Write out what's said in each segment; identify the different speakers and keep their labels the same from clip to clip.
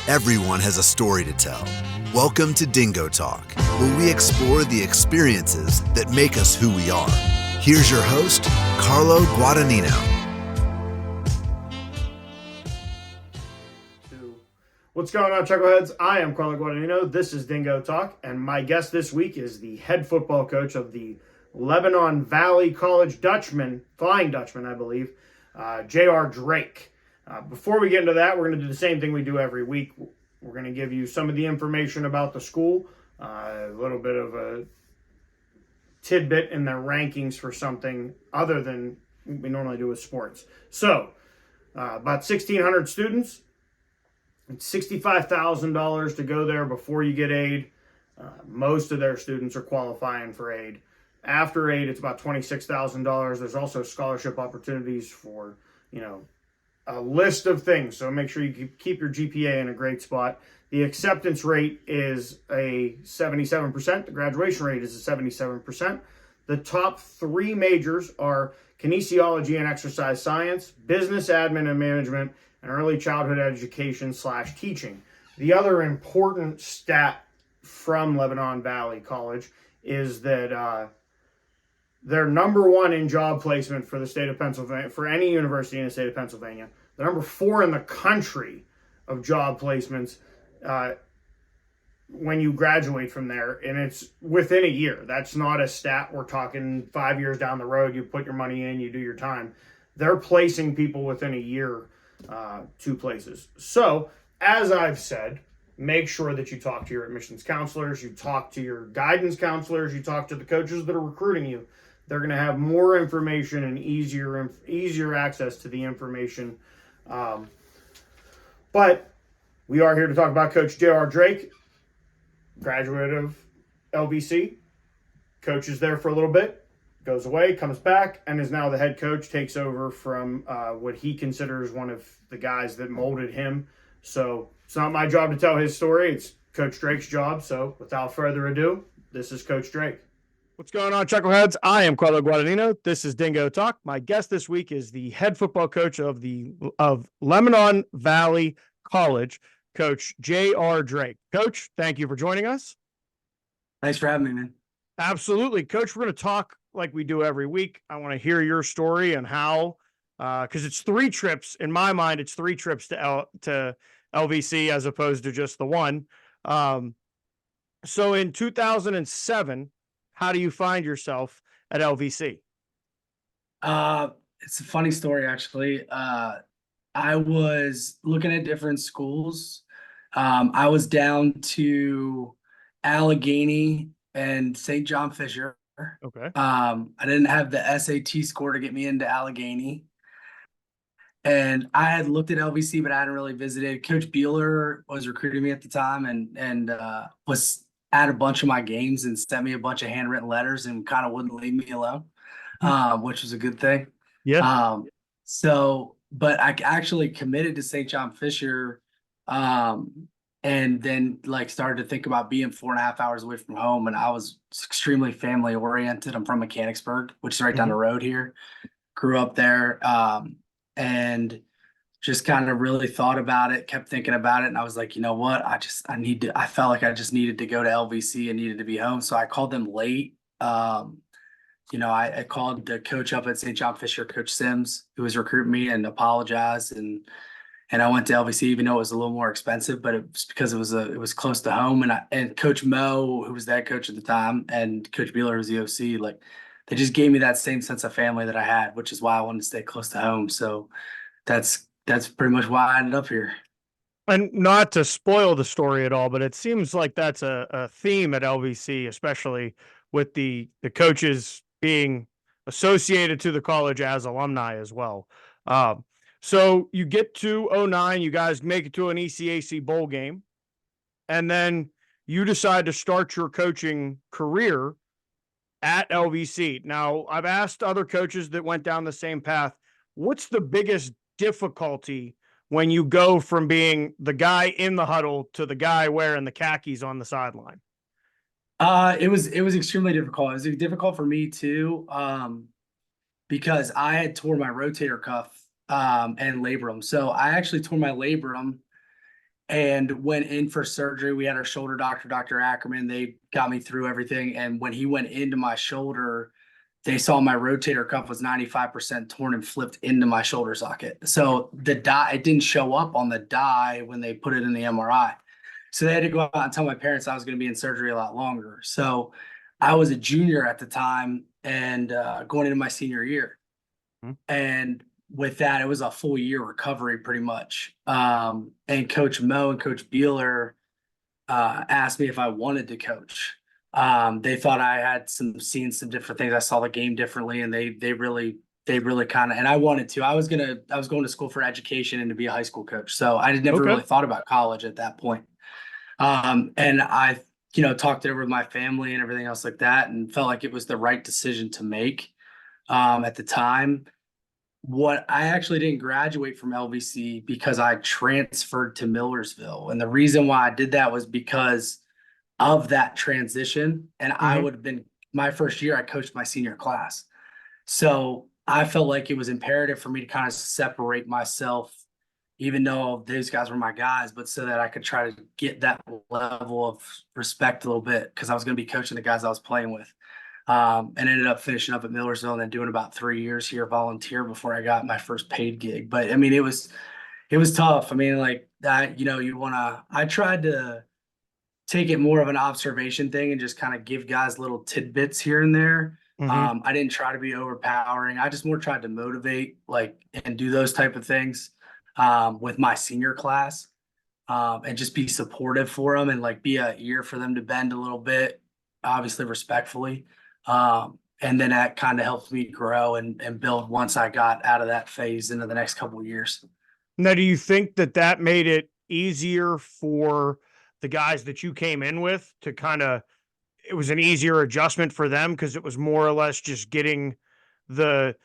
Speaker 1: Everyone has a story to tell. Welcome to DingoTalk, where we explore the experiences that make us who we are. Here's your host, Carlo Guadagnino.
Speaker 2: What's going on, Chuckleheads? I am Carlo Guadagnino. This is DingoTalk, and my guest this week is the head football coach of the Lebanon Valley College Dutchmen, Flying Dutchmen, I believe, J.R. Drake. Before we get into that, we're going to do the same thing we do every week. We're going to give you some of the information about the school, a little bit of a tidbit in their rankings for something other than we normally do with sports. So, about 1,600 students. It's $65,000 to go there before you get aid. Most of their students are qualifying for aid. After aid, it's about $26,000. There's also scholarship opportunities for, a list of things. So make sure you keep your GPA in a great spot. The acceptance rate is a 77%. The graduation rate is a 77%. The top three majors are kinesiology and exercise science, business admin and management, and early childhood education / teaching. The other important stat from Lebanon Valley College is that they're number one in job placement for the state of Pennsylvania, for any university in the state of Pennsylvania. They're number 4 in the country of job placements when you graduate from there, and it's within a year. That's not a stat we're talking 5 years down the road. You put your money in, you do your time. They're placing people within a year to places. So, as I've said, make sure that you talk to your admissions counselors, you talk to your guidance counselors, you talk to the coaches that are recruiting you. They're going to have more information and easier access to the information. But we are here to talk about Coach J.R. Drake, graduate of LVC. Coach is there for a little bit, goes away, comes back, and is now the head coach, takes over from what he considers one of the guys that molded him. So it's not my job to tell his story. It's Coach Drake's job. So without further ado, this is Coach Drake.
Speaker 3: What's going on, Chuckleheads? I am Carlo Guadagnino. This is Dingo Talk. My guest this week is the head football coach of Lebanon Valley College, Coach J.R. Drake. Coach, thank you for joining us.
Speaker 4: Thanks for having me, man.
Speaker 3: Absolutely. Coach, we're going to talk like we do every week. I want to hear your story and how, because it's 3 trips. In my mind, it's 3 trips to LVC as opposed to just the one. So in 2007, how do you find yourself at LVC?
Speaker 4: It's a funny story, actually. I was looking at different schools. I was down to Allegheny and St. John Fisher.
Speaker 3: Okay.
Speaker 4: I didn't have the SAT score to get me into Allegheny. And I had looked at LVC, but I hadn't really visited. Coach Beeler was recruiting me at the time and was at a bunch of my games and sent me a bunch of handwritten letters and kind of wouldn't leave me alone, which was a good thing.
Speaker 3: Yeah.
Speaker 4: But I actually committed to St. John Fisher, and then started to think about being 4.5 hours away from home. And I was extremely family oriented. I'm from Mechanicsburg, which is right down the road here. Grew up there, and just kind of really thought about it, kept thinking about it. And I was like, you know what? I felt like I just needed to go to LVC and needed to be home. So I called them late. I called the coach up at St. John Fisher, Coach Sims, who was recruiting me, and apologized. And I went to LVC, even though it was a little more expensive, but it was because it was close to home. And Coach Mo, who was the head coach at the time, and Coach Beeler, who was the OC, they just gave me that same sense of family that I had, which is why I wanted to stay close to home. So that's pretty much why I ended up here.
Speaker 3: And not to spoil the story at all, but it seems like that's a theme at LVC, especially with the coaches being associated to the college as alumni as well. So you get to 09, you guys make it to an ECAC bowl game, and then you decide to start your coaching career at LVC. Now, I've asked other coaches that went down the same path, what's the biggest difficulty when you go from being the guy in the huddle to the guy wearing the khakis on the sideline?
Speaker 4: It was extremely difficult. It was difficult for me too, because I had tore my rotator cuff and labrum. So I actually tore my labrum and went in for surgery. We had our shoulder doctor, Dr. Ackerman. They got me through everything. And when he went into my shoulder, they saw my rotator cuff was 95% torn and flipped into my shoulder socket. So the dye, it didn't show up on the dye when they put it in the MRI. So they had to go out and tell my parents I was going to be in surgery a lot longer. So I was a junior at the time and going into my senior year. And with that, it was a full year recovery pretty much. And Coach Mo and Coach Beeler asked me if I wanted to coach. They thought I had seen some different things. I saw the game differently, and they really kind of, and I wanted to. I was going to school for education and to be a high school coach. So I had never really thought about college at that point. And I, talked it over with my family and everything else like that, and felt like it was the right decision to make at the time. What I actually didn't graduate from LVC because I transferred to Millersville. And the reason why I did that was because of that transition. And I would have been, my first year, I coached my senior class. So I felt like it was imperative for me to kind of separate myself, even though those guys were my guys, but so that I could try to get that level of respect a little bit, because I was going to be coaching the guys I was playing with. And ended up finishing up at Millersville and then doing about 3 years here volunteer before I got my first paid gig. But I mean, it was tough. I mean, like that, I tried to take it more of an observation thing and just kind of give guys little tidbits here and there. I didn't try to be overpowering. I just more tried to motivate, and do those type of things with my senior class, and just be supportive for them and be a ear for them to bend a little bit, obviously respectfully. And then that kind of helped me grow and build once I got out of that phase into the next couple of years.
Speaker 3: Now, do you think that made it easier for the guys that you came in with to it was an easier adjustment for them because it was more or less just getting if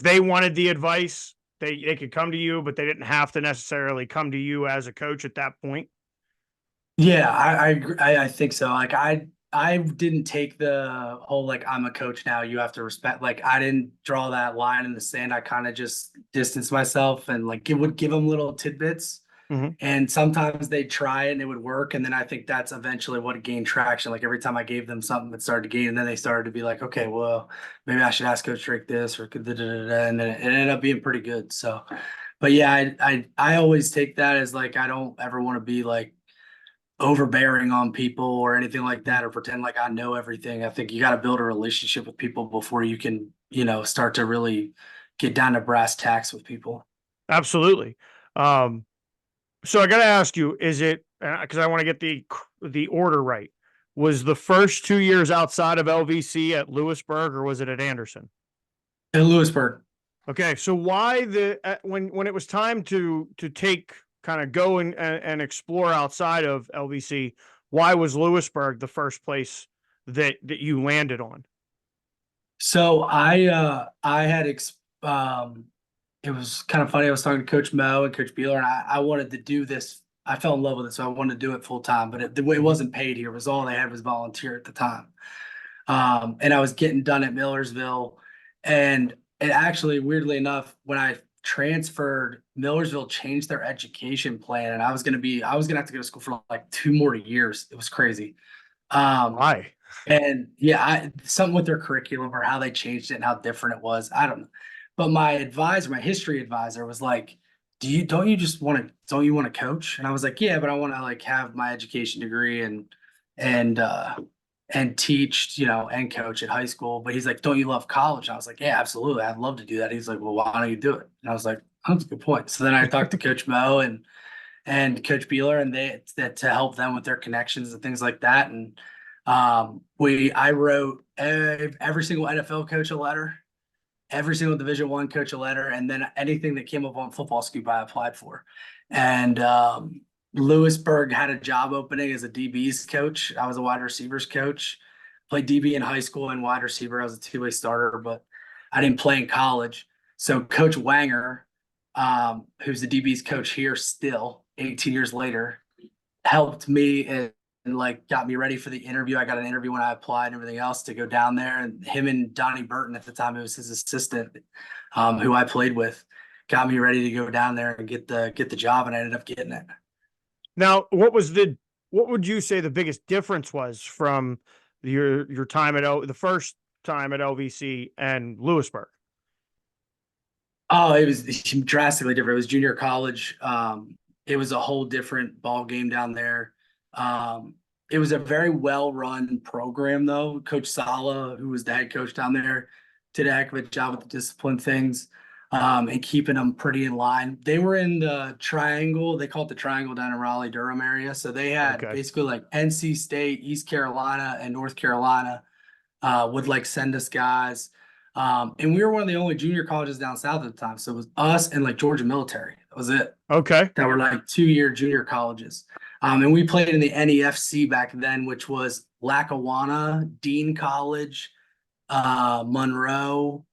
Speaker 3: they wanted the advice, they could come to you, but they didn't have to necessarily come to you as a coach at that point?
Speaker 4: Yeah, I think so. I didn't take the whole, I'm a coach now, you have to respect, I didn't draw that line in the sand. I kind of just distanced myself and it would give them little tidbits. And sometimes they'd try it and it would work. And then I think that's eventually what gained traction. Every time I gave them something, it started to gain. And then they started to be like, okay, well, maybe I should ask Coach Drake this or and then it ended up being pretty good. So, but yeah, I always take that as I don't ever want to be overbearing on people or anything like that, or pretend like I know everything. I think you got to build a relationship with people before you can, start to really get down to brass tacks with people.
Speaker 3: Absolutely. So I got to ask you, is it, because I want to get the order right, was the first 2 years outside of LVC at Lewisburg or was it at Anderson?
Speaker 4: At Lewisburg.
Speaker 3: Okay. So why when it was time to go and explore outside of LVC, why was Lewisburg the first place that you landed on?
Speaker 4: So I had, it was kind of funny. I was talking to Coach Mo and Coach Beeler, and I wanted to do this. I fell in love with it, so I wanted to do it full time, but it wasn't paid here. It was all they had was volunteer at the time. And I was getting done at Millersville, and it actually, weirdly enough, when I transferred, Millersville changed their education plan, and I was gonna have to go to school for 2 more years. It was crazy.
Speaker 3: Why?
Speaker 4: And yeah, something with their curriculum or how they changed it and how different it was. I don't know. But my history advisor was like, don't you want to coach? And I was like, yeah, but I want to have my education degree and teach, and coach at high school. But he's like, don't you love college? And I was like, yeah, absolutely. I'd love to do that. He's like, well, why don't you do it? And I was like, oh, that's a good point. So then I talked to Coach Mo and Coach Beeler, and that to help them with their connections and things like that. And I wrote every single NFL coach a letter, every single Division I coach a letter, and then anything that came up on Football Scoop I applied for. And Lewisburg had a job opening as a DB's coach. I was a wide receivers coach. Played DB in high school and wide receiver. I was a two-way starter, but I didn't play in college. So Coach Wanger, who's the DB's coach here still 18 years later, helped me and got me ready for the interview. I got an interview when I applied and everything else to go down there. And him and Donnie Burton at the time, it was his assistant, who I played with, got me ready to go down there and get the job, and I ended up getting it.
Speaker 3: Now, what would you say the biggest difference was from your time at the first time at LVC and Lewisburg?
Speaker 4: Oh, it was drastically different. It was junior college. It was a whole different ball game down there. It was a very well-run program, though. Coach Sala, who was the head coach down there, did a heck of a job with the discipline things, and keeping them pretty in line. They were in the triangle. They call it the triangle down in Raleigh-Durham area. So they had basically like NC State, East Carolina, and North Carolina would like send us guys. And we were one of the only junior colleges down south at the time. So it was us and like Georgia Military. That was it.
Speaker 3: Okay.
Speaker 4: That were like 2-year junior colleges. And we played in the NEFC back then, which was Lackawanna, Dean College, Monroe.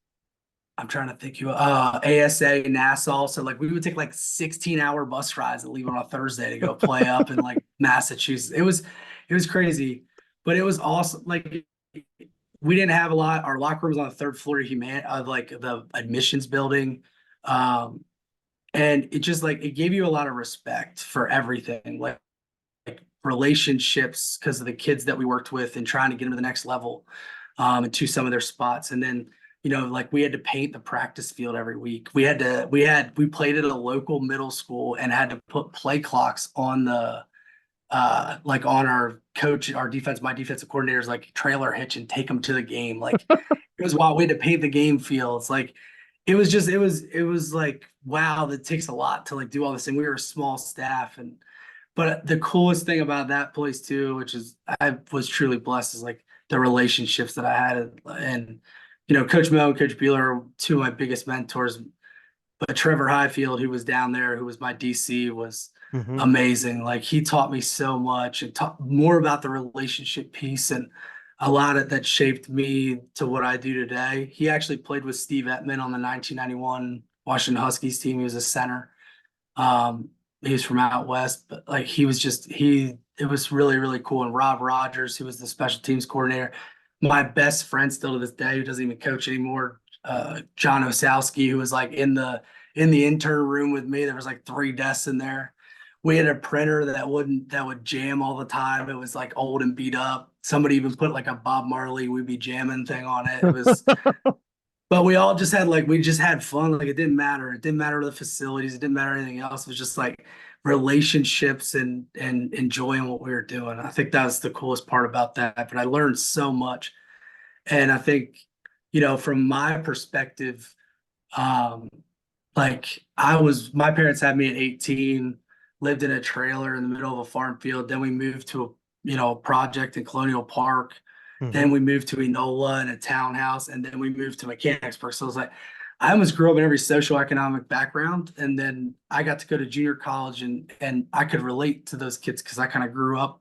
Speaker 4: I'm trying to think ASA, Nassau. So like we would take like 16-hour bus rides and leave on a Thursday to go play up in like Massachusetts. It was crazy, but it was awesome. Like we didn't have a lot. Our locker room was on the third floor of like the admissions building. And it just like, it gave you a lot of respect for everything, like relationships because of the kids that we worked with and trying to get them to the next level, and to some of their spots. And then, like we had to paint the practice field every week. We played at a local middle school and had to put play clocks on the, like on our coach, my defensive coordinators, like trailer hitch and take them to the game. Like it was wild. We had to paint the game fields. Like it was like, wow, that takes a lot to like do all this. And we were a small staff. But the coolest thing about that place too, which is I was truly blessed, is like the relationships that I had. And, Coach Mel and Coach Beeler are two of my biggest mentors. But Trevor Highfield, who was down there, who was my DC, was amazing. Like he taught me so much and taught more about the relationship piece, and a lot of that shaped me to what I do today. He actually played with Steve Ettman on the 1991 Washington Huskies team. He was a center. He was from out west, but like it was really, really cool. And Rob Rogers, who was the special teams coordinator, my best friend still to this day, who doesn't even coach anymore, John Osowski, who was like in the intern room with me. There was like 3 desks in there. We had a printer that would jam all the time. It was like old and beat up. Somebody even put like a Bob Marley "We Be Jamming" thing on it. It was, but we all just had fun. Like it didn't matter. It didn't matter the facilities. It didn't matter anything else. It was just like relationships and enjoying what we were doing. I think that was the coolest part about that. But I learned so much, and I think, from my perspective, like my parents had me at 18. Lived in a trailer in the middle of a farm field. Then we moved to a project in Colonial Park. Then we moved to Enola in a townhouse, and then we moved to Mechanicsburg. So it was like I almost grew up in every socioeconomic background, and then I got to go to junior college, and I could relate to those kids because I kind of grew up,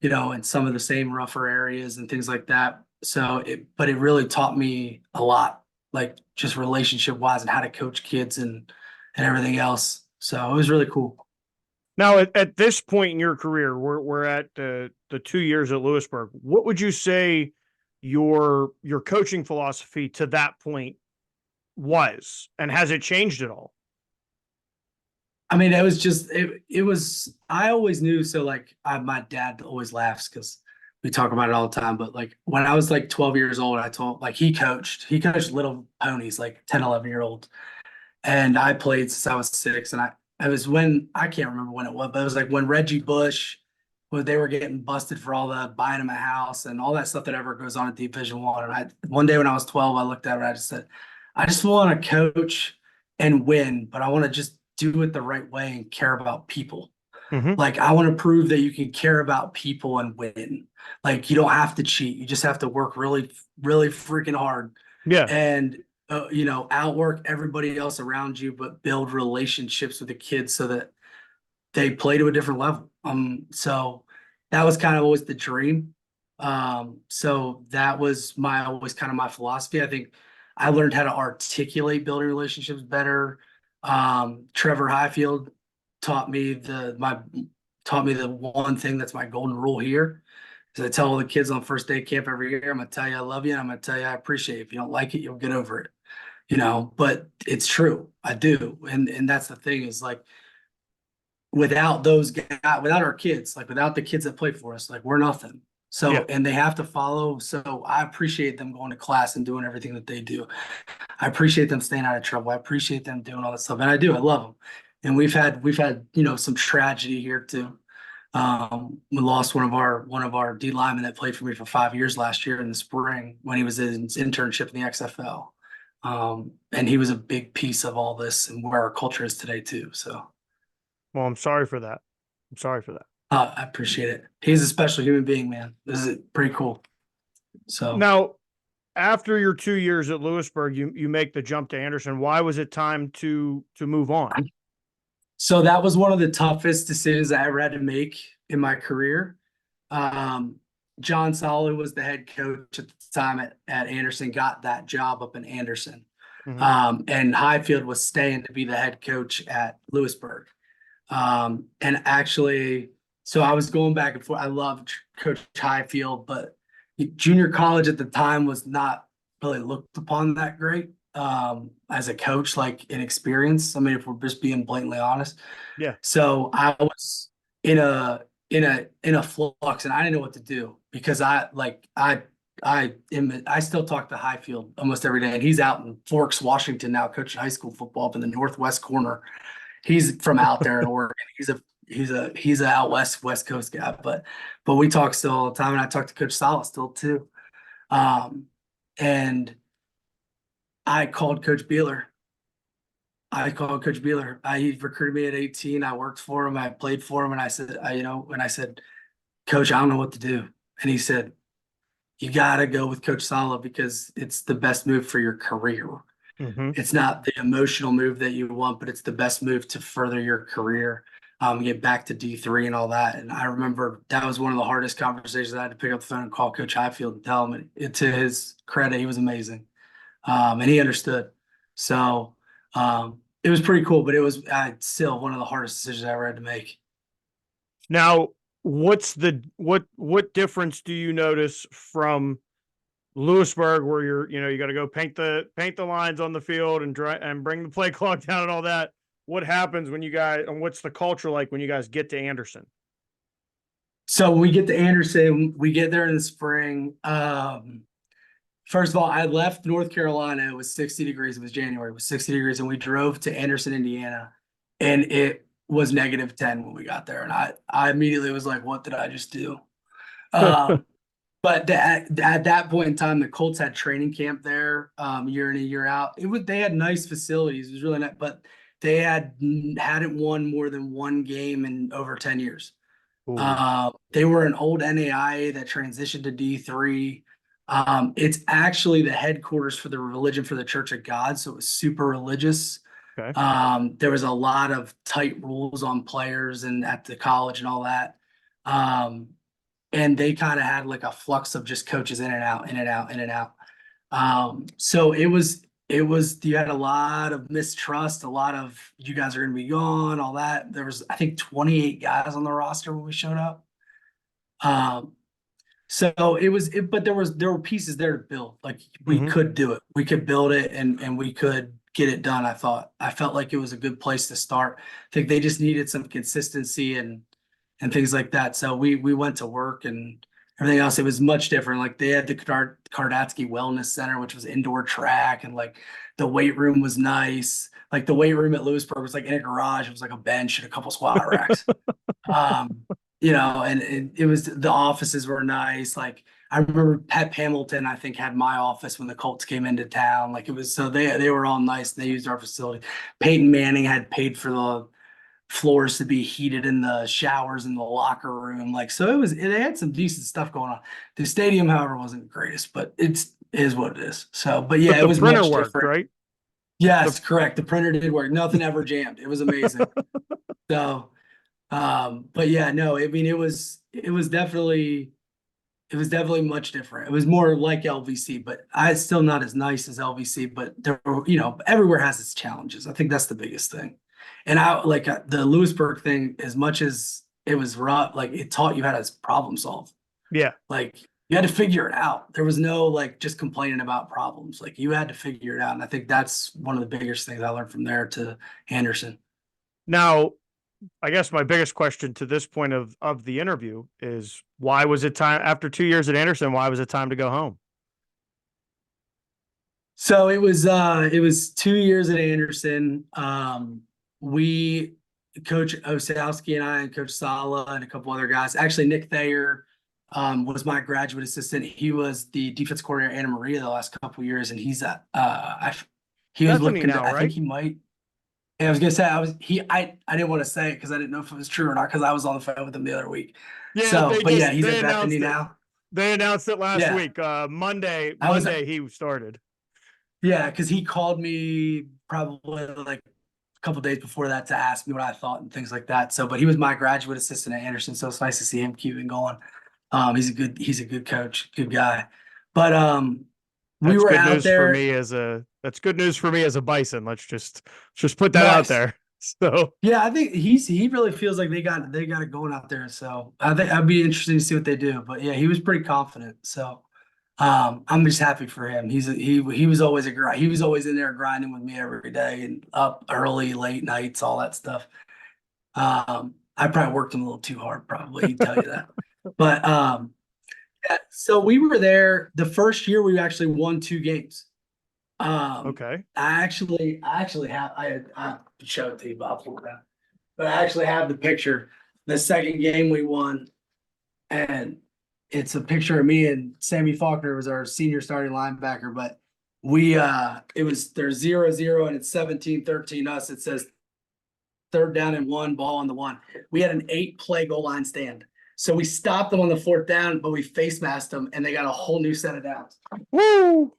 Speaker 4: in some of the same rougher areas and things like that. So but it really taught me a lot, like just relationship wise and how to coach kids and everything else. So it was really cool.
Speaker 3: Now, at this point in your career, we're at the 2 years at Lewisburg. What would you say your coaching philosophy to that point was, and has it changed at all?
Speaker 4: I mean, it was just it was. I always knew. So like, my dad always laughs because we talk about it all the time. But like when I was like 12 years old, I told like he coached little ponies, like 10, 11-year-old, and I played since I was 6, and it was when, I can't remember when it was, but it was like when Reggie Bush, when they were getting busted for all the buying him a house and all that stuff that ever goes on at Division I. And one day when I was 12, I looked at it and I just said, I just want to coach and win, but I want to just do it the right way and care about people. Like I want to prove that you can care about people and win. Like you don't have to cheat. You just have to work really, really freaking hard.
Speaker 3: Yeah.
Speaker 4: And outwork everybody else around you, but build relationships with the kids so that they play to a different level. So that was kind of always the dream. So that was always kind of my philosophy. I think I learned how to articulate building relationships better. Trevor Highfield taught me the one thing that's my golden rule here. I tell all the kids on first day camp every year, I'm going to tell you I love you, and I'm going to tell you I appreciate it. If you don't like it, you'll get over it. But it's true. I do. And that's the thing, is like without those guys, without our kids, like without the kids that play for us, like we're nothing. So,
Speaker 3: Yeah.
Speaker 4: and they have to follow. So I appreciate them going to class and doing everything that they do. I appreciate them staying out of trouble. I appreciate them doing all that stuff. And I do, I love them. And we've had, some tragedy here too. We lost one of our D linemen that played for me for 5 years last year in the spring when he was in his internship in the XFL. And he was a big piece of all this and where our culture is today too. So,
Speaker 3: Well, I'm sorry for that. I'm sorry for that.
Speaker 4: I appreciate it. He's a special human being, man. This is pretty cool. So
Speaker 3: Now, after your 2 years at Lewisburg, you make the jump to Anderson. Why was it time to move on?
Speaker 4: So that was one of the toughest decisions I ever had to make in my career. John Solid was the head coach at the time at Anderson, got that job up in Anderson. And Highfield was staying to be the head coach at Lewisburg. And actually, so I was going back and forth. I loved Coach Highfield, but junior college at the time was not really looked upon that great as a coach, like in experience. I mean, if we're just being blatantly honest.
Speaker 3: Yeah.
Speaker 4: So I was in a flux and I didn't know what to do because I still talk to Highfield almost every day, and he's out in Forks, Washington now, coaching high school football up in the northwest corner. He's from out there in Oregon. He's a out west coast guy, but we talk still all the time, and I talk to Coach Salas still too. And I called Coach Beeler. He recruited me at 18. I worked for him. I played for him, and I said, Coach, I don't know what to do. And he said, you got to go with Coach Sala because it's the best move for your career. It's not the emotional move that you want, but it's the best move to further your career, get back to D3 and all that. And I remember that was one of the hardest conversations. I had to pick up the phone and call Coach Highfield and tell him. And to his credit, he was amazing, and he understood. So it was pretty cool, but it was still one of the hardest decisions I ever had to make.
Speaker 3: Now, what difference do you notice from Lewisburg, where you got to go paint the lines on the field and bring the play clock down and all that? What happens when you guys, and what's the culture like when you guys get to Anderson?
Speaker 4: So when we get to Anderson, we get there in the spring. First of all, I left North Carolina. It was 60 degrees. It was January. It was 60 degrees, and we drove to Anderson, Indiana, and it was -10 when we got there. And I immediately was like, what did I just do? But at that point in time, the Colts had training camp there year in and year out. They had nice facilities. It was really nice, but they hadn't won more than one game in over 10 years. They were an old NAIA that transitioned to D3. It's actually the headquarters for the Religion for the Church of God, so it was super religious.
Speaker 3: Okay.
Speaker 4: There was a lot of tight rules on players and at the college and all that. And they kind of had like a flux of just coaches in and out, in and out, in and out. So it was, you had a lot of mistrust, a lot of, you guys are going to be gone, all that. There was, I think, 28 guys on the roster when we showed up. So but there were pieces there to build. Like we could do it. We could build it and we could get it done. I felt like it was a good place to start. I think they just needed some consistency and things like that. So we went to work and everything else. It was much different. Like they had the Kardatsky Wellness Center, which was indoor track, and like the weight room was nice. Like the weight room at Lewisburg was like in a garage. It was like a bench and a couple squat racks. And it was, the offices were nice. Like I remember Pep Hamilton, I think, had my office when the Colts came into town. Like it was, so they were all nice. They used our facility. Peyton Manning had paid for the floors to be heated in the showers in the locker room. Like, so it had some decent stuff going on. The stadium, however, wasn't the greatest, but it is what it is. So, but yeah, it was
Speaker 3: printer
Speaker 4: much
Speaker 3: worked,
Speaker 4: different.
Speaker 3: right?
Speaker 4: Yes, correct. The printer did work. Nothing ever jammed. It was amazing. So, but yeah, no, I mean, it was definitely much different. It was more like LVC, but it's still not as nice as LVC, but there were, everywhere has its challenges. I think that's the biggest thing. And I like the Lewisburg thing, as much as it was rough, like it taught you how to problem solve.
Speaker 3: Yeah.
Speaker 4: Like you had to figure it out. There was no like just complaining about problems. Like you had to figure it out. And I think that's one of the biggest things I learned from there to Anderson.
Speaker 3: Now, I guess my biggest question to this point of the interview is, why was it time after 2 years at Anderson? Why was it time to go home?
Speaker 4: So it was 2 years at Anderson. We Coach Osowski and I and Coach Sala and a couple other guys. Actually, Nick Thayer was my graduate assistant. He was the defense coordinator at Anna Maria the last couple of years, and he was
Speaker 3: Bethany
Speaker 4: looking to,
Speaker 3: now,
Speaker 4: I think
Speaker 3: right?
Speaker 4: he might. And I was gonna say I didn't want to say it because I didn't know if it was true or not because I was on the phone with him the other week.
Speaker 3: Yeah,
Speaker 4: So, but yeah, he's
Speaker 3: they
Speaker 4: at Bethany
Speaker 3: announced it.
Speaker 4: now.
Speaker 3: They announced it last
Speaker 4: Yeah,
Speaker 3: week. Monday
Speaker 4: I was
Speaker 3: he started.
Speaker 4: yeah, because he called me probably like a couple days before that to ask me what I thought and things like that. So, but he was my graduate assistant at Anderson, so it's nice to see him keeping going. He's a good coach, good guy. But we
Speaker 3: That's
Speaker 4: were
Speaker 3: good
Speaker 4: out
Speaker 3: news for
Speaker 4: there.
Speaker 3: me that's good news for me as a Bison. Let's just put that out
Speaker 4: Nice.
Speaker 3: there. So
Speaker 4: Yeah, I think he really feels like they got it going out there. So I think I'd be interested to see what they do. But yeah, he was pretty confident. So I'm just happy for him. He was always he was always in there grinding with me every day and up early, late nights, all that stuff. I probably worked him a little too hard, probably, he'd tell you that. But yeah, so we were there the first year we actually won 2 games.
Speaker 3: okay.
Speaker 4: I actually have I showed it to you, Bob, but I actually have the picture. The second game we won, and it's a picture of me and Sammy Faulkner was our senior starting linebacker. But it was there's 0-0 and it's 17-13 us. It says 3rd down and 1, ball on the 1. We had an 8-play goal line stand. So we stopped them on the 4th down, but we face masked them and they got a whole new set of downs.
Speaker 3: Woo!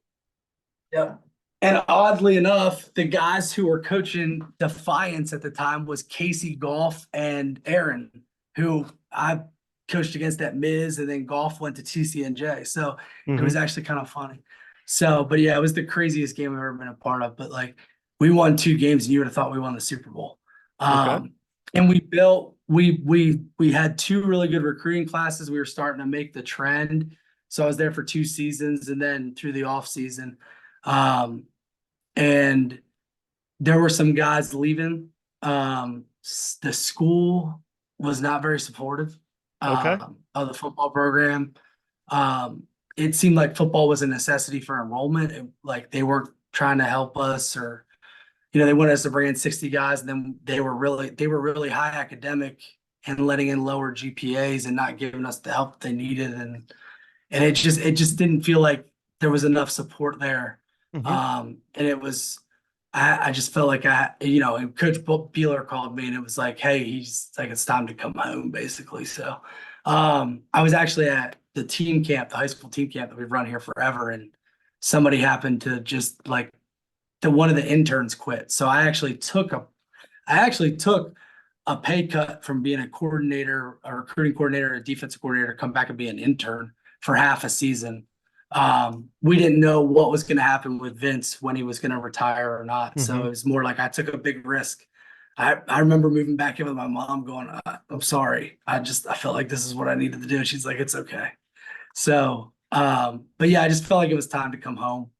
Speaker 4: Yep. And oddly enough, the guys who were coaching Defiance at the time was Casey Golf and Aaron, who I coached against at Miz, and then Golf went to TCNJ. So it was actually kind of funny. So, but yeah, it was the craziest game I've ever been a part of. But like, we won 2 games, and you would have thought we won the Super Bowl.
Speaker 3: Okay.
Speaker 4: And we had 2 really good recruiting classes. We were starting to make the trend. So I was there for 2 seasons, and then through the off season. And there were some guys leaving. The school was not very supportive
Speaker 3: Okay.
Speaker 4: of the football program. It seemed like football was a necessity for enrollment. Like they weren't trying to help us, or they wanted us to bring in 60 guys, and then they were really high academic and letting in lower GPAs and not giving us the help they needed, and it just didn't feel like there was enough support there. And it was, I just felt like and Coach Beeler called me and it was like, hey, he's like, it's time to come home, basically. So I was actually at the team camp, the high school team camp that we've run here forever. And somebody happened to just like, one of the interns quit. So I actually took a pay cut from being a coordinator, a recruiting coordinator, a defensive coordinator, to come back and be an intern for half a season. We didn't know what was going to happen with Vince, when he was going to retire or not. So it was more like I took a big risk. I remember moving back in with my mom going, I'm sorry. I felt like this is what I needed to do. And she's like, it's okay. So, but yeah, I just felt like it was time to come home,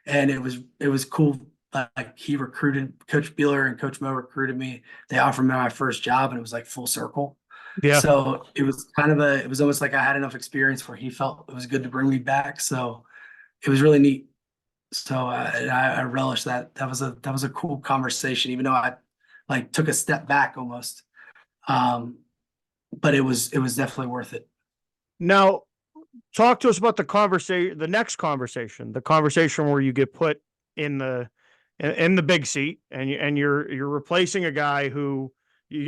Speaker 4: and it was cool. Like he recruited Coach Beeler and Coach Mo recruited me. They offered me my first job, and it was like full circle.
Speaker 3: Yeah.
Speaker 4: So it was it was almost like I had enough experience where he felt it was good to bring me back. So it was really neat. So I relished that. That was a cool conversation, even though I like took a step back almost. But it was definitely worth it.
Speaker 3: Now, talk to us about the next conversation, the conversation where you get put in the big seat, and you're replacing a guy who,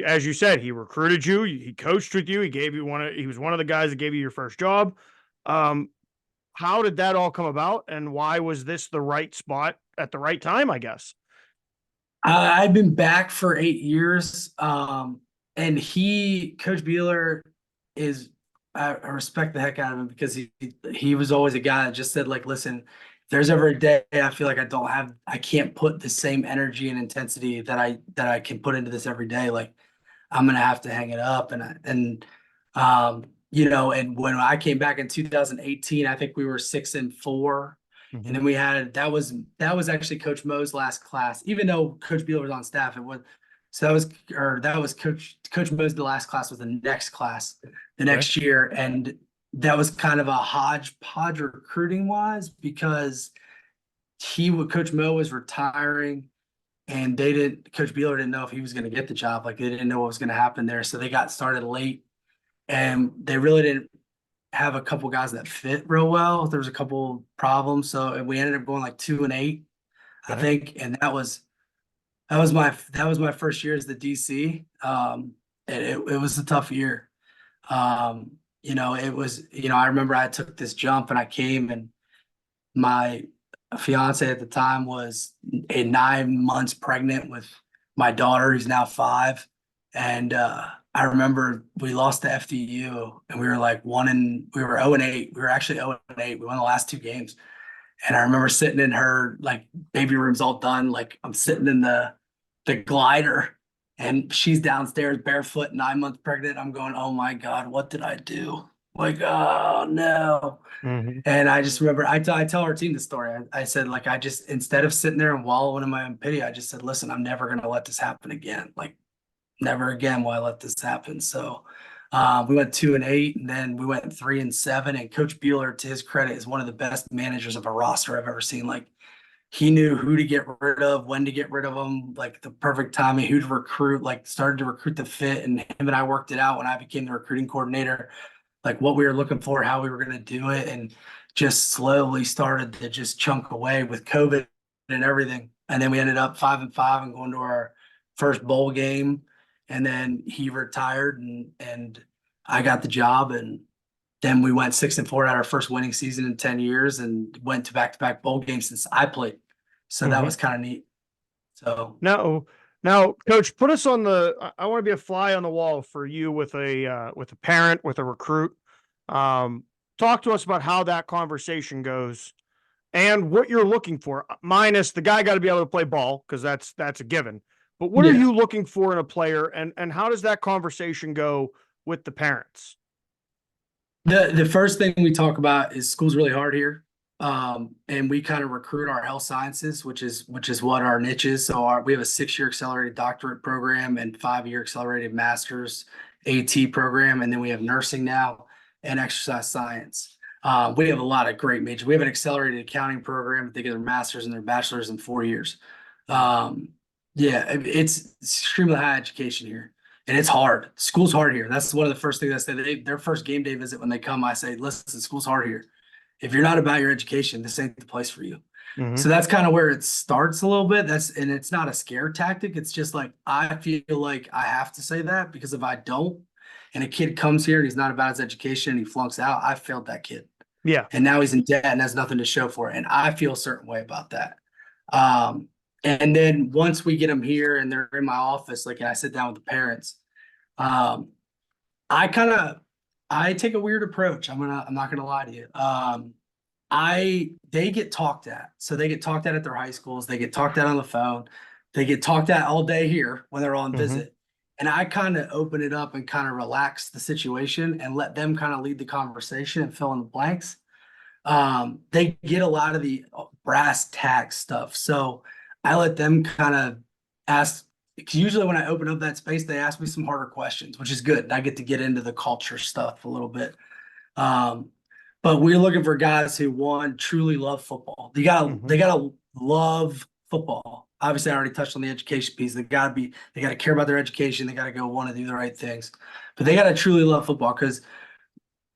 Speaker 3: as you said, he recruited you, he coached with you, he was one of the guys that gave you your first job. How did that all come about, and why was this the right spot at the right time, I guess?
Speaker 4: I've been back for 8 years. And Coach Beeler I respect the heck out of him, because he was always a guy that just said, like, listen, if there's ever a day I feel like I can't put the same energy and intensity that I can put into this every day, like I'm going to have to hang it up. And when I came back in 2018, I think we were 6-4. And then that was actually Coach Mo's last class, even though Coach Beeler was on staff. So that was Coach Mo's the last class was the next class the next year. And that was kind of a hodgepodge recruiting wise because Coach Mo was retiring and Coach Beeler didn't know if he was going to get the job. Like they didn't know what was going to happen there. So they got started late and they really didn't have a couple guys that fit real well. There was a couple problems. So we ended up going like 2-8, I think. And that was my first year as the DC. And it was a tough year. It was, I remember I took this jump and I came and my fiance at the time was 9 months pregnant with my daughter, who's now 5. And I remember we lost to FDU and we were like we were 0-8. We were actually 0-8. We won the last 2 games. And I remember sitting in her like baby room's all done. Like I'm sitting in the glider and she's downstairs barefoot, 9 months pregnant. I'm going, oh my God, what did I do? Like, oh no.
Speaker 3: Mm-hmm.
Speaker 4: And I just remember, I tell our team the story. I said, like, instead of sitting there and wallowing in my own pity, I just said, listen, I'm never going to let this happen again. Like, never again will I let this happen. So we went 2-8, and then we went 3-7. And Coach Beeler, to his credit, is one of the best managers of a roster I've ever seen. Like, he knew who to get rid of, when to get rid of them, like the perfect timing, who to recruit, like started to recruit the fit. And him and I worked it out when I became the recruiting coordinator, like what we were looking for, how we were going to do it, and just slowly started to just chunk away with COVID and everything. And then we ended up 5-5 and going to our first bowl game. And then he retired and I got the job. And then we went 6-4 at our first winning season in 10 years and went to back-to-back bowl games since I played. So that was kind of neat. So
Speaker 3: now, Coach, put us on I want to be a fly on the wall for you with a parent, with a recruit. Talk to us about how that conversation goes and what you're looking for, minus the guy got to be able to play ball, because that's a given. But what are you looking for in a player, and how does that conversation go with the parents?
Speaker 4: The first thing we talk about is school's really hard here. And we kind of recruit our health sciences, which is what our niche is. So we have a 6-year accelerated doctorate program and 5-year accelerated master's AT program. And then we have nursing now and exercise science. We have a lot of great majors. We have an accelerated accounting program. They get their master's and their bachelor's in 4 years. It's extremely high education here. And it's hard. School's hard here. That's one of the first things I say. Their first game day visit when they come, I say, listen, school's hard here. If you're not about your education, this ain't the place for you. Mm-hmm. So that's kind of where it starts a little bit. And it's not a scare tactic. It's just like, I feel like I have to say that, because if I don't, and a kid comes here and he's not about his education and he flunks out, I failed that kid.
Speaker 3: Yeah.
Speaker 4: And now he's in debt and has nothing to show for it. And I feel a certain way about that. And then once we get them here and they're in my office, like, and I sit down with the parents, I take a weird approach. I'm not gonna lie to you. They get talked at. So they get talked at their high schools. They get talked at on the phone. They get talked at all day here when they're on visit. And I kind of open it up and kind of relax the situation and let them kind of lead the conversation and fill in the blanks. They get a lot of the brass tacks stuff. So I let them kind of ask, because usually when I open up that space, they ask me some harder questions, which is good. I get to get into the culture stuff a little bit. But we're looking for guys who, one, truly love football. They gotta love football. Obviously, I already touched on the education piece. They gotta care about their education. They gotta go want to do the right things, but they gotta truly love football, because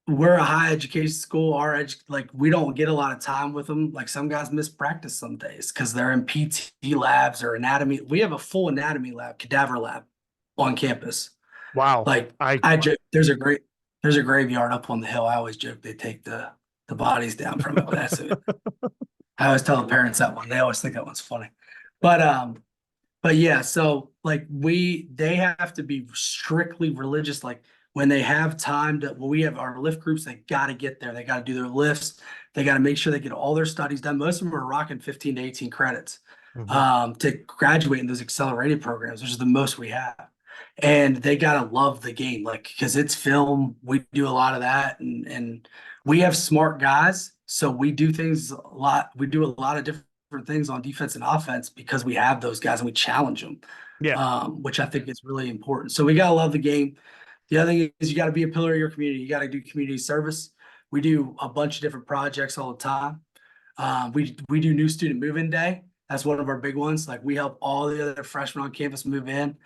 Speaker 4: we're a high education school. We don't get a lot of time with them. Like, some guys miss practice some days because they're in PT labs or anatomy. We have a full anatomy lab, cadaver lab on campus.
Speaker 3: Wow.
Speaker 4: Like, I joke, there's a graveyard up on the hill. I always joke they take the bodies down from it. But that's it. I always tell the parents that one. They always think that one's funny. But yeah, so like they have to be strictly religious. Like, when they have time when we have our lift groups, they got to get there. They got to do their lifts. They got to make sure they get all their studies done. Most of them are rocking 15 to 18 credits to graduate in those accelerated programs, which is the most we have. And they got to love the game, like, because it's film. We do a lot of that, and we have smart guys. So we do things a lot. We do a lot of different different things on defense and offense because we have those guys and we challenge them.
Speaker 3: Yeah.
Speaker 4: Which I think is really important. So we got to love the game. The other thing is you got to be a pillar of your community. You got to do community service. We do a bunch of different projects all the time. We do new student move-in day. That's one of our big ones. Like we help all the other freshmen on campus move in.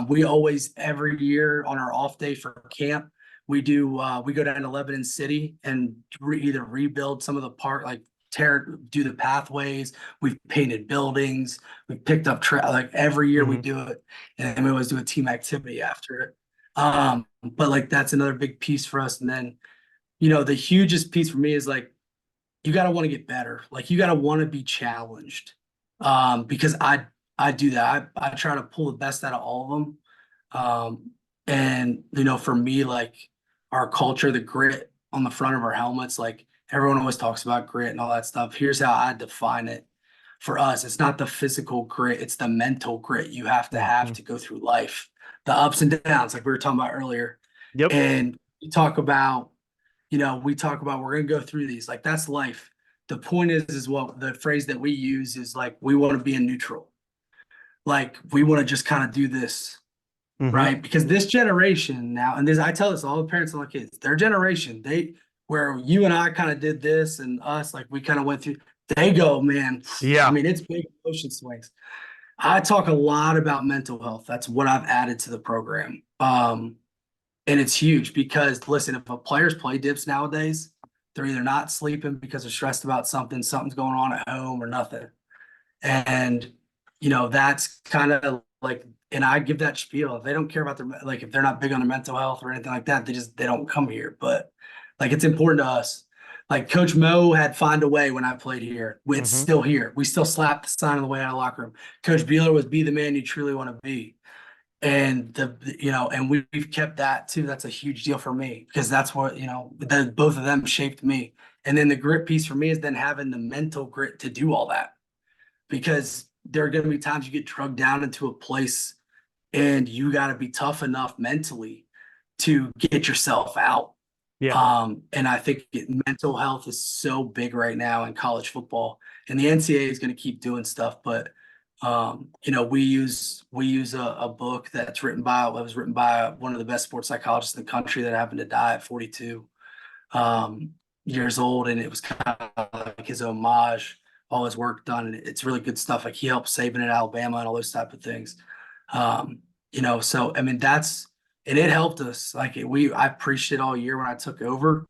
Speaker 4: We always, every year on our off day for camp, we go down to Lebanon City and either rebuild some of the park, like do the pathways. We've painted buildings. We've picked up like every year we do it, and we always do a team activity after it. But like that's another big piece for us. And then, the hugest piece for me is like you got to want to get better. Like you got to want to be challenged. Because I do that. I try to pull the best out of all of them. And for me, like our culture, the grit on the front of our helmets, like everyone always talks about grit and all that stuff. Here's how I define it for us. It's not the physical grit, it's the mental grit you have to go through life, the ups and downs, like we were talking about earlier.
Speaker 3: Yep.
Speaker 4: And we talk about we're going to go through these, like that's life. The point is what the phrase that we use is like, we want to be in neutral. Like we want to just kind of do this, right? Because this generation now, and I tell this to all the parents and all the kids, their generation, where you and I kind of did this and us, like we kind of went through, they go, man.
Speaker 3: Yeah.
Speaker 4: I mean, it's big emotion swings. I talk a lot about mental health. That's what I've added to the program. And it's huge because listen, if a player's play dips nowadays, they're either not sleeping because they're stressed about something's going on at home or nothing. And, that's kind of like, and I give that spiel. If they don't care about if they're not big on their mental health or anything like that, they don't come here. But like, it's important to us. Like Coach Mo had find a way when I played here. It's still here. We still slap the sign on the way out of the locker room. Coach Beeler was be the man you truly want to be. And and we've kept that too. That's a huge deal for me because that's what, both of them shaped me. And then the grit piece for me is then having the mental grit to do all that, because there are going to be times you get drugged down into a place and you got to be tough enough mentally to get yourself out.
Speaker 3: Yeah.
Speaker 4: And I think mental health is so big right now in college football, and the NCAA is going to keep doing stuff, but we use a book that was written by one of the best sports psychologists in the country that happened to die at 42 years old. And it was kind of like his homage, all his work done. And it's really good stuff. Like he helped Saban at Alabama and all those type of things. So, I mean, and it helped us. Like I preached it all year when I took over,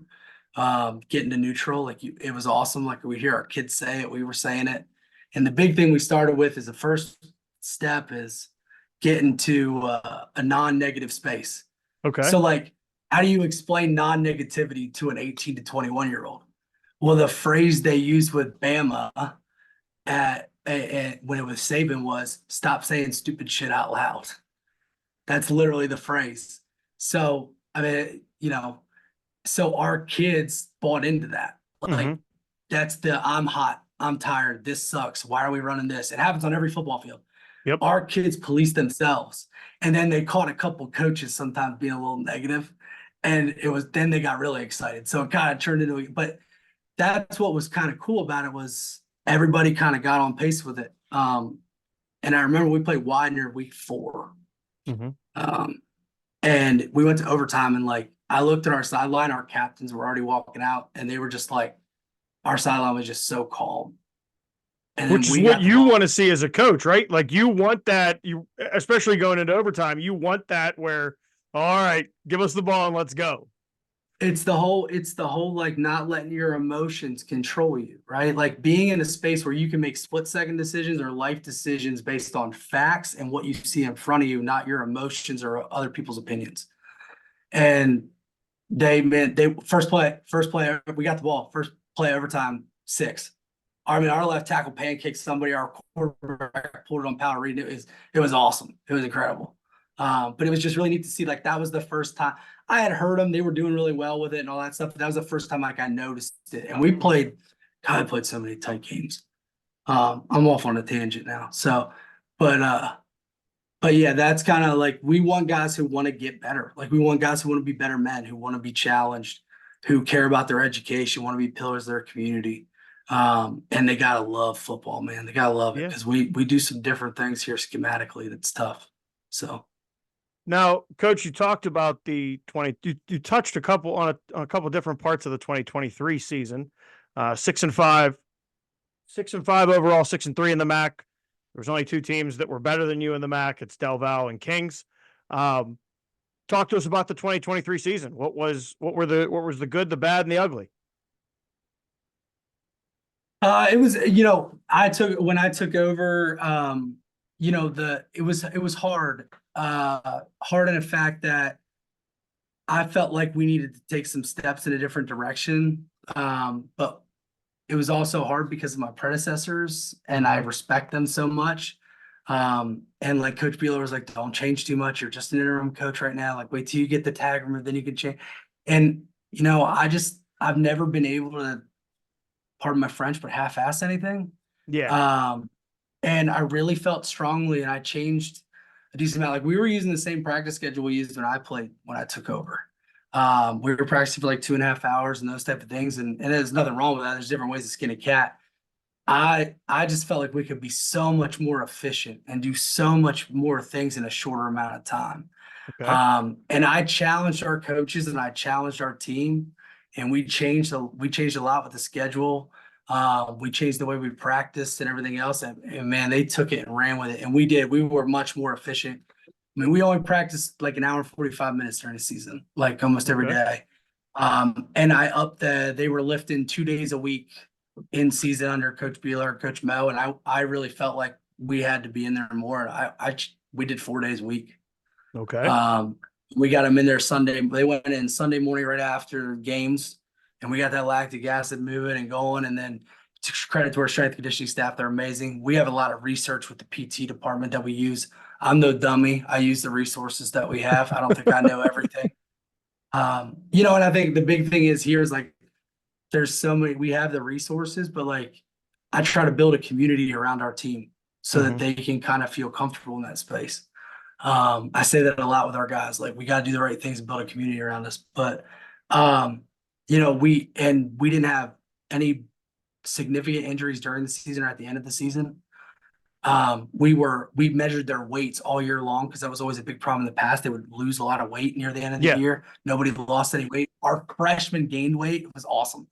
Speaker 4: getting to neutral. Like it was awesome. Like we hear our kids say it, we were saying it. And the big thing we started with is the first step is getting to a non-negative space.
Speaker 3: Okay.
Speaker 4: So like, how do you explain non-negativity to an 18 to 21-year-old? Well, the phrase they used with Bama when it was Saban was stop saying stupid shit out loud. That's literally the phrase. So, I mean, so our kids bought into that. Like that's I'm hot. I'm tired. This sucks. Why are we running this? It happens on every football field.
Speaker 3: Yep.
Speaker 4: Our kids police themselves. And then they caught a couple coaches sometimes being a little negative. And then they got really excited. So it kind of turned into, but that's what was kind of cool about it was everybody kind of got on pace with it. And I remember we played Widener week 4. And we went to overtime, and like, I looked at our sideline, our captains were already walking out, and they were just like, our sideline was just so calm. And
Speaker 3: which is what you want to see as a coach, right? Like you want that, especially going into overtime, you want that where, all right, give us the ball and let's go.
Speaker 4: It's the whole like not letting your emotions control you, right? Like being in a space where you can make split-second decisions or life decisions based on facts and what you see in front of you, not your emotions or other people's opinions. And they first play, we got the ball, first play overtime, 6. I mean, our left tackle pancaked somebody, our quarterback pulled it on power reading. It was awesome. It was incredible. But it was just really neat to see, like, that was the first time I had heard them. They were doing really well with it and all that stuff. But that was the first time like I noticed it. And I played so many tight games. I'm off on a tangent now. So, but yeah, that's kind of like, we want guys who want to get better. Like we want guys who want to be better men, who want to be challenged, who care about their education, want to be pillars of their community. And they gotta love football, man. They gotta love it
Speaker 3: Yeah.
Speaker 4: because we do some different things here schematically that's tough. So
Speaker 3: Now, Coach, you talked about the 20. You touched a couple on a couple different parts of the 2023 season. 6-5, 6-5 overall, 6-3 in the MAC. There was only two teams that were better than you in the MAC. It's Del Val and Kings. Talk to us about the 2023 season. What was the good, the bad, and the ugly?
Speaker 4: it was, when I took over, it was hard. Hard in the fact that I felt like we needed to take some steps in a different direction. But it was also hard because of my predecessors and I respect them so much. And like Coach Beeler was like, don't change too much. You're just an interim coach right now. Like, wait till you get the tag removed, then you can change. And, I've never been able to, pardon my French, but half-ass anything.
Speaker 3: Yeah.
Speaker 4: And I really felt strongly and I changed a decent amount. Like we were using the same practice schedule we used when I took over. We were practicing for like 2.5 hours and those type of things. And there's nothing wrong with that. There's different ways to skin a cat. I just felt like we could be so much more efficient and do so much more things in a shorter amount of time.
Speaker 3: Okay.
Speaker 4: And I challenged our coaches and I challenged our team, and we changed a lot with the schedule. We changed the way we practiced and everything else. And man, they took it and ran with it. And we were much more efficient. I mean, we only practiced like an hour and 45 minutes during the season, like almost every day. And they were lifting 2 days a week in season under Coach Beeler, Coach Mo. And I really felt like we had to be in there more. And we did 4 days a week.
Speaker 3: Okay.
Speaker 4: We got them in there Sunday. They went in Sunday morning right after games, and we got that lactic acid moving and going. And then credit to our strength and conditioning staff. They're amazing. We have a lot of research with the PT department that we use. I'm no dummy. I use the resources that we have. I don't think I know everything. And I think the big thing is like, there's so many, we have the resources, but like, I try to build a community around our team so that they can kind of feel comfortable in that space. I say that a lot with our guys, like we got to do the right things and build a community around us. But, we didn't have any significant injuries during the season or at the end of the season. We measured their weights all year long because that was always a big problem in the past. They would lose a lot of weight near the end of the year. Nobody lost any weight. Our freshmen gained weight. It was awesome.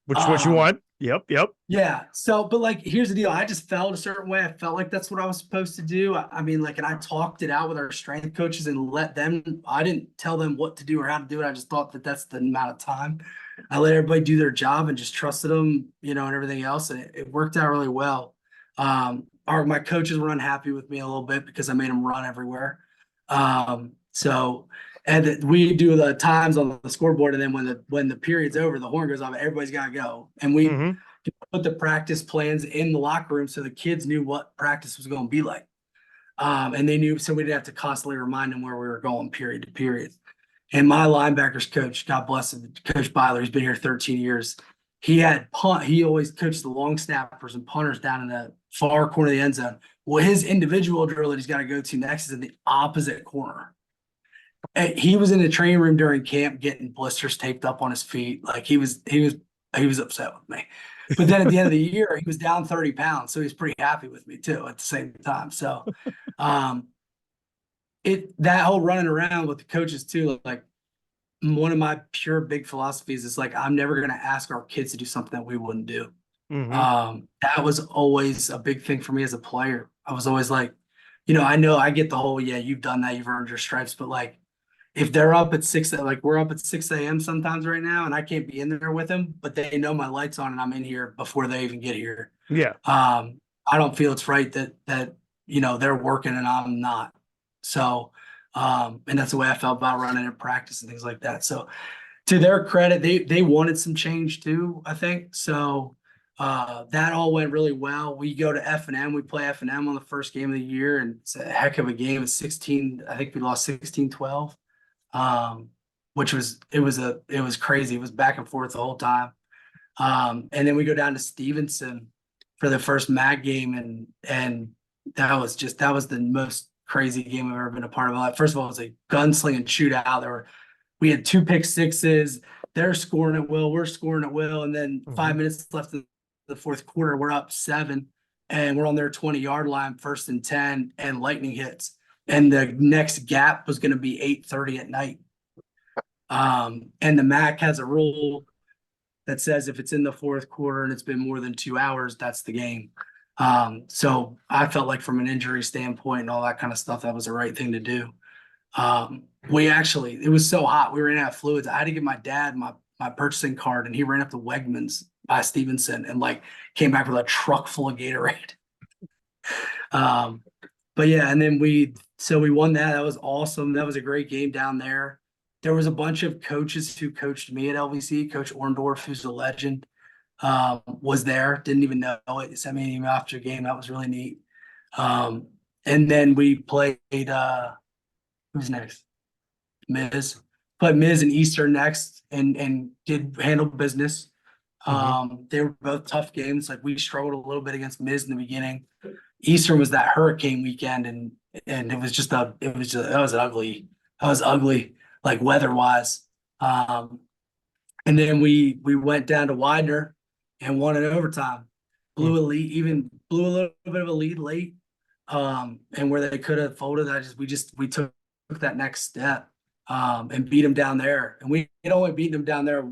Speaker 3: Which is what you want. Yep.
Speaker 4: Yeah. So, but like, here's the deal. I just felt a certain way. I felt like that's what I was supposed to do. I mean, like, and I talked it out with our strength coaches and I didn't tell them what to do or how to do it. I just thought that that's the amount of time. I let everybody do their job and just trusted them, and everything else. And it worked out really well. My coaches were unhappy with me a little bit because I made them run everywhere. And we do the times on the scoreboard, and then when the period's over, the horn goes off, everybody's got to go. And we put the practice plans in the locker room so the kids knew what practice was going to be like. And they knew, so we didn't have to constantly remind them where we were going period to period. And my linebackers coach, God bless him, Coach Byler, he's been here 13 years. He always coached the long snappers and punters down in the far corner of the end zone. Well, his individual drill that he's got to go to next is in the opposite corner. And he was in the training room during camp getting blisters taped up on his feet. Like he was upset with me. But then at the end of the year, he was down 30 pounds. So he was pretty happy with me too at the same time. So that whole running around with the coaches too, like one of my pure big philosophies is like, I'm never going to ask our kids to do something that we wouldn't do. That was always a big thing for me as a player. I was always like, I know I get the whole, you've done that, you've earned your stripes, but like, if they're up at 6, like we're up at 6 a.m. sometimes right now, and I can't be in there with them, but they know my light's on and I'm in here before they even get here.
Speaker 3: Yeah.
Speaker 4: I don't feel it's right that they're working and I'm not. So, and that's the way I felt about running in practice and things like that. So to their credit, they wanted some change too, I think. So that all went really well. We go to F&M. We play F&M on the first game of the year, and it's a heck of a game. It's 16. I think we lost 16-12, which was crazy. It was back and forth the whole time. And then we go down to Stevenson for the first MAC game, and that was the most crazy game I've ever been a part of. Like, first of all, it was a gunslinging shootout. We had 2 pick sixes. They're scoring at will. We're scoring at will, and then 5 minutes left in the fourth quarter, we're up 7 and we're on their 20-yard line, 1st and 10, and lightning hits. And the next gap was going to be 8:30 at night. And the MAC has a rule that says if it's in the fourth quarter and it's been more than 2 hours, that's the game. So I felt like from an injury standpoint and all that kind of stuff, that was the right thing to do. It was so hot. We ran out of fluids. I had to give my dad my purchasing card, and he ran up to Wegmans by Stevenson and like came back with a truck full of Gatorade. But yeah, and then we won that. That was awesome. That was a great game down there. There was a bunch of coaches who coached me at LVC. Coach Orndorff, who's a legend, was there. Didn't even know it. He sent me an email after the game. That was really neat. And then we played who's next? Miz. Played Miz and Eastern next and did handle business. They were both tough games. Like we struggled a little bit against Miz in the beginning. Eastern was that hurricane weekend, and it was ugly, like weather-wise. And then we went down to Widener and won in overtime. Blew a little bit of a lead late. And where they could have folded, we took that next step and beat them down there. And we had only beaten them down there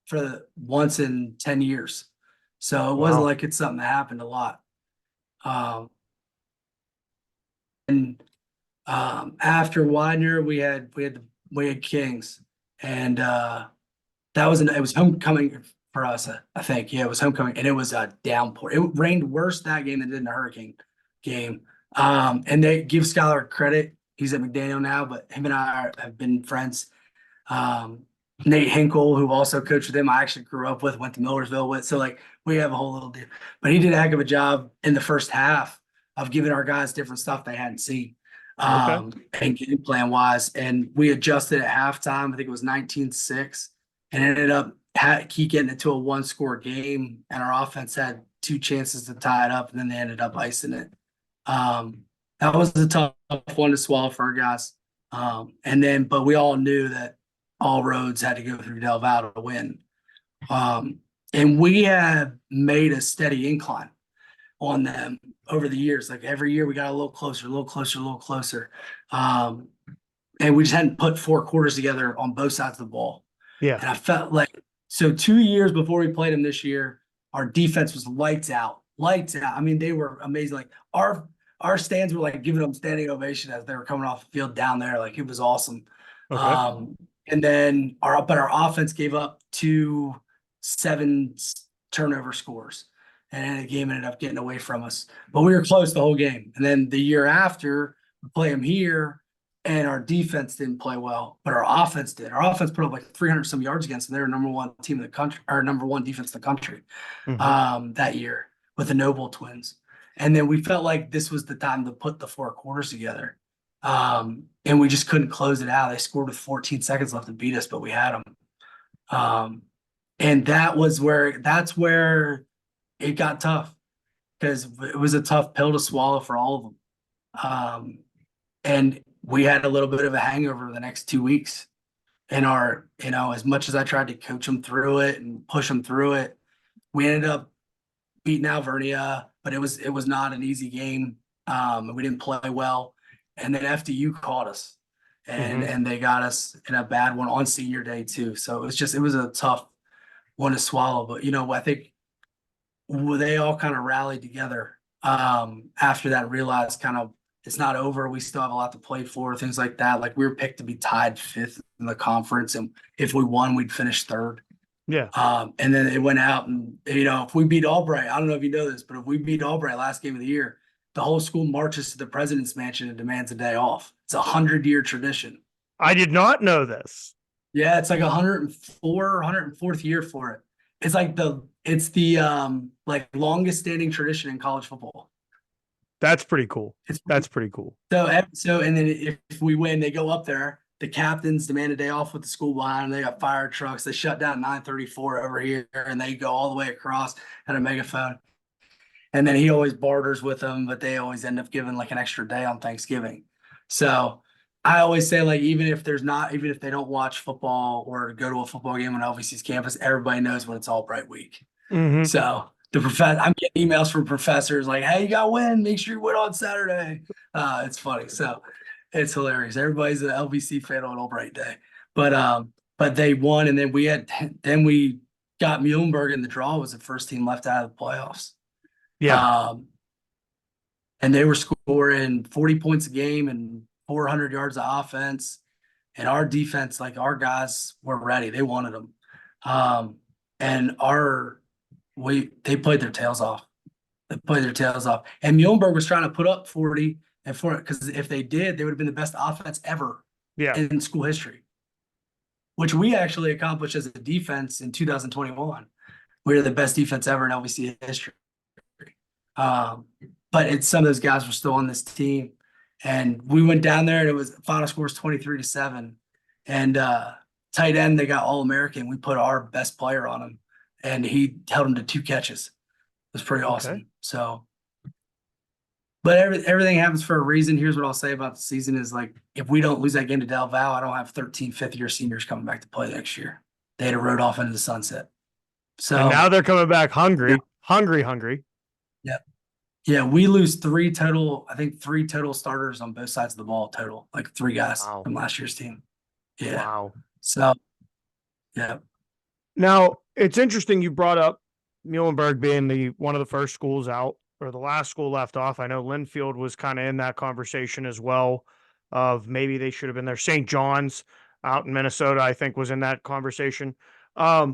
Speaker 4: for once in 10 years. So it wasn't like it's something that happened a lot. After Widener, we had Kings, and it was homecoming for us, I think. Yeah, it was homecoming, and it was a downpour. It rained worse that game than it did in the hurricane game. And they give Skylar credit. He's at McDaniel now, but him and I have been friends. Nate Hinkle, who also coached with him, I actually grew up with, went to Millersville with. So like we have a whole little deal. But he did a heck of a job in the first half of giving our guys different stuff they hadn't seen. And game plan wise. And we adjusted at halftime. I think it was 19-6, and ended up keep getting it to a 1-score game. And our offense had 2 chances to tie it up, and then they ended up icing it. That was a tough one to swallow for our guys. But we all knew that all roads had to go through Del Valle to win. And we have made a steady incline on them over the years. Like every year we got a little closer. And we just hadn't put 4 quarters together on both sides of the ball.
Speaker 3: Yeah.
Speaker 4: And I felt like, so 2 years before we played them this year, our defense was lights out. I mean, they were amazing. Like our stands were like giving them standing ovation as they were coming off the field down there. Like it was awesome.
Speaker 3: Okay.
Speaker 4: And then our offense gave up 2 7 turnover scores, and the game ended up getting away from us. But we were close the whole game. And then the year after, we play them here, and our defense didn't play well, but our offense did. Our offense put up like 300 some yards against them. They were number 1 team in the country, or number 1 defense in the country that year with the Noble twins. And then we felt like this was the time to put the 4 quarters together. And we just couldn't close it out. They scored with 14 seconds left to beat us, but we had them. And that's where it got tough, because it was a tough pill to swallow for all of them. And we had a little bit of a hangover the next 2 weeks. And as much as I tried to coach them through it and push them through it, we ended up beating Alvernia, but it was not an easy game. We didn't play well. And then FDU caught us, and they got us in a bad one on senior day too. So it was a tough one to swallow. But I think they all kind of rallied together after that, realized kind of it's not over. We still have a lot to play for, things like that. Like we were picked to be tied 5th in the conference, and if we won, we'd finish 3rd.
Speaker 3: Yeah.
Speaker 4: And then it went out, and if we beat Albright, I don't know if you know this, but if we beat Albright last game of the year, the whole school marches to the president's mansion and demands a day off. It's a 100-year tradition.
Speaker 3: I did not know this.
Speaker 4: Yeah, it's like 104th year for it. It's like the like longest standing tradition in college football.
Speaker 3: That's pretty cool. That's pretty cool.
Speaker 4: So and then if we win, they go up there. The captains demand a day off with the school behind them. They got fire trucks. They shut down 934 over here, and they go all the way across at a megaphone. And then he always barters with them, but they always end up giving like an extra day on Thanksgiving. So I always say, like, even if they don't watch football or go to a football game on LVC's campus, everybody knows when it's Albright week. So I'm getting emails from professors like, "Hey, you got to win. Make sure you win on Saturday." It's funny. So it's hilarious. Everybody's an LVC fan on Albright Day, but they won, and then we got Muhlenberg in the draw. Was the first team left out of the playoffs.
Speaker 3: Yeah.
Speaker 4: And they were scoring 40 points a game and 400 yards of offense. And our defense, like our guys were ready. They wanted them. And they played their tails off. And Muhlenberg was trying to put up 40 and 40 because if they did, they would have been the best offense ever in school history, which we actually accomplished as a defense in 2021. We were the best defense ever in LVC history. But some of those guys were still on this team. And we went down there and it was final score was 23-7. And tight end, they got All-American. We put our best player on him and he held him to 2 catches. It was pretty awesome.
Speaker 3: Okay.
Speaker 4: So, but everything happens for a reason. Here's what I'll say about the season is like, if we don't lose that game to Del Val, I don't have 13 fifth-year seniors coming back to play next year. They had a road off into the sunset. So
Speaker 3: and now they're coming back hungry.
Speaker 4: Yeah. Yeah, we lose 3 total starters on both sides of the ball total, like 3 guys from last year's team. Yeah.
Speaker 3: Wow.
Speaker 4: So, yeah.
Speaker 3: Now, it's interesting you brought up Muhlenberg being one of the first schools out or the last school left off. I know Linfield was kind of in that conversation as well of maybe they should have been there. St. John's out in Minnesota, I think, was in that conversation. A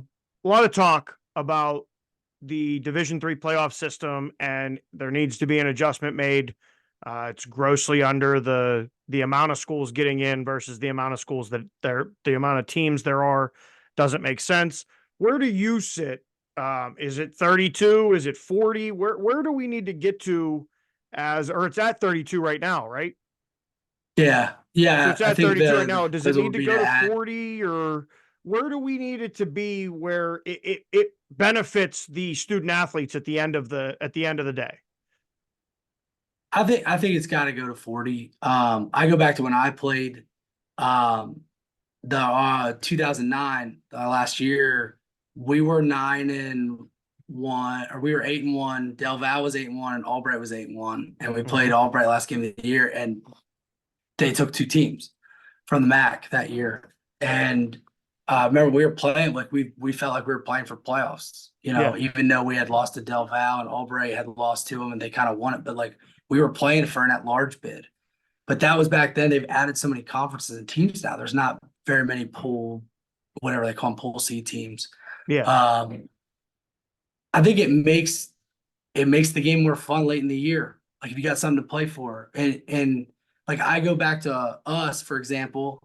Speaker 3: lot of talk about the Division III playoff system, and there needs to be an adjustment made. It's grossly under the amount of schools getting in versus the amount of schools the amount of teams there are doesn't make sense. Where do you sit? Is it 32? Is it 40? Where do we need to get to or it's at 32 right now, right?
Speaker 4: Yeah. Yeah.
Speaker 3: So it's at 32 right now. Does it need to go to 40 or where do we need it to be where it benefits the student athletes at the end of the day?
Speaker 4: I think it's got to go to 40. I go back to when I played the 2009 last year. We were 9-1, or we were 8-1. Del Val was 8-1, and Albright was 8-1, and we played Albright last game of the year, and they took 2 teams from the MAC that year. And remember, we were playing like we felt like we were playing for playoffs. Even though we had lost to Del Val and Albright had lost to them, and they kind of won it, but like we were playing for an at-large bid. But that was back then. They've added so many conferences and teams now. There's not very many whatever they call them, pool C teams.
Speaker 3: Yeah.
Speaker 4: I think it makes the game more fun late in the year. Like if you got something to play for, and like I go back to us, for example,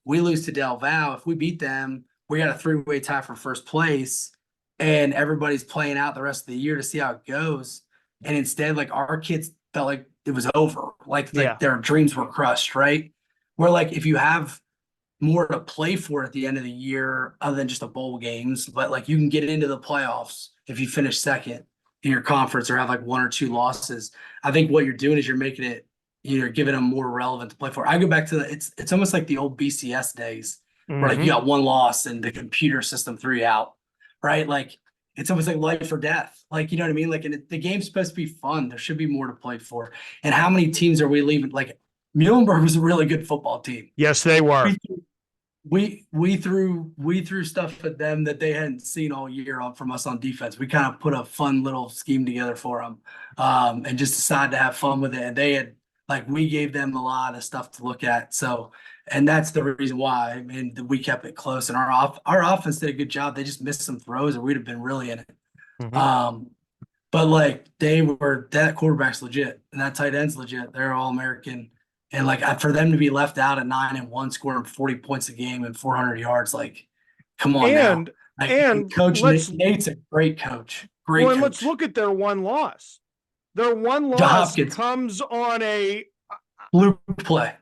Speaker 4: we lose to Del Val. If we beat them, we got a 3-way tie for first place, and everybody's playing out the rest of the year to see how it goes. And instead, like our kids felt like it was over, like their dreams were crushed, right? Where like if you have more to play for at the end of the year other than just the bowl games, but like you can get into the playoffs if you finish second in your conference or have like 1 or 2 losses. I think what you're doing is you're giving them more relevant to play for. I go back to it's almost like the old BCS days where like you got 1 loss and the computer system 3 out, right? Like it's almost like life or death. Like, you know what I mean? Like, and the game's supposed to be fun. There should be more to play for. And how many teams are we leaving? Like Muhlenberg was a really good football team.
Speaker 3: Yes, they were.
Speaker 4: We threw stuff at them that they hadn't seen all year from us on defense. We kind of put a fun little scheme together for them, and just decided to have fun with it. And they had we gave them a lot of stuff to look at. So, and that's the reason why. I mean, we kept it close, and our offense did a good job. They just missed some throws, or we'd have been really in it. But like that quarterback's legit, and that tight end's legit. They're all American. And for them to be left out at 9-1, scoring 40 points a game and 400 yards, like, come on now.
Speaker 3: And
Speaker 4: Coach Nate's a great coach. Great coach.
Speaker 3: And let's look at their one loss. Their one loss comes on a
Speaker 4: loop play.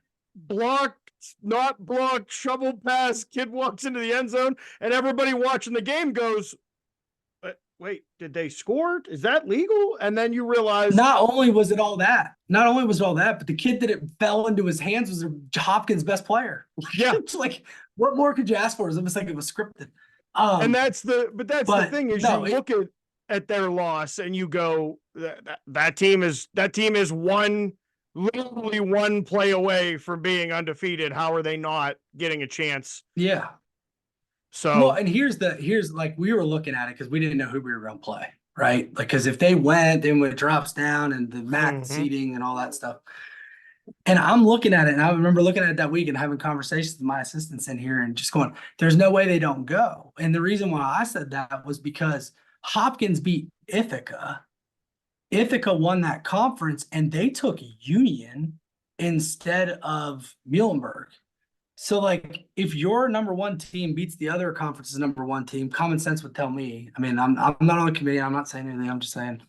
Speaker 3: Not blocked, shovel pass, kid walks into the end zone, and everybody watching the game goes, wait, did they score? Is that legal? And then you realize
Speaker 4: not only was it all that, but the kid that it fell into his hands was Hopkins' best player.
Speaker 3: Yeah.
Speaker 4: It's like, what more could you ask for? It was almost like it was scripted.
Speaker 3: And that's the thing is you look at at their loss and you go, that team is literally one play away from being undefeated. How are they not getting a chance?
Speaker 4: Yeah.
Speaker 3: So,
Speaker 4: Well, and here's like, we were looking at it because we didn't know who we were going to play, right? Like, because if they went, then it drops down and the MAC seeding and all that stuff. And I'm looking at it, and I remember looking at it that week and having conversations with my assistants in here and just going, there's no way they don't go. And the reason why I said that was because Hopkins beat Ithaca. Ithaca won that conference, and they took Union instead of Muhlenberg. So, like, if your number one team beats the other conference's number one team, common sense would tell me. I mean, I'm not on the committee. I'm not saying anything. I'm just saying,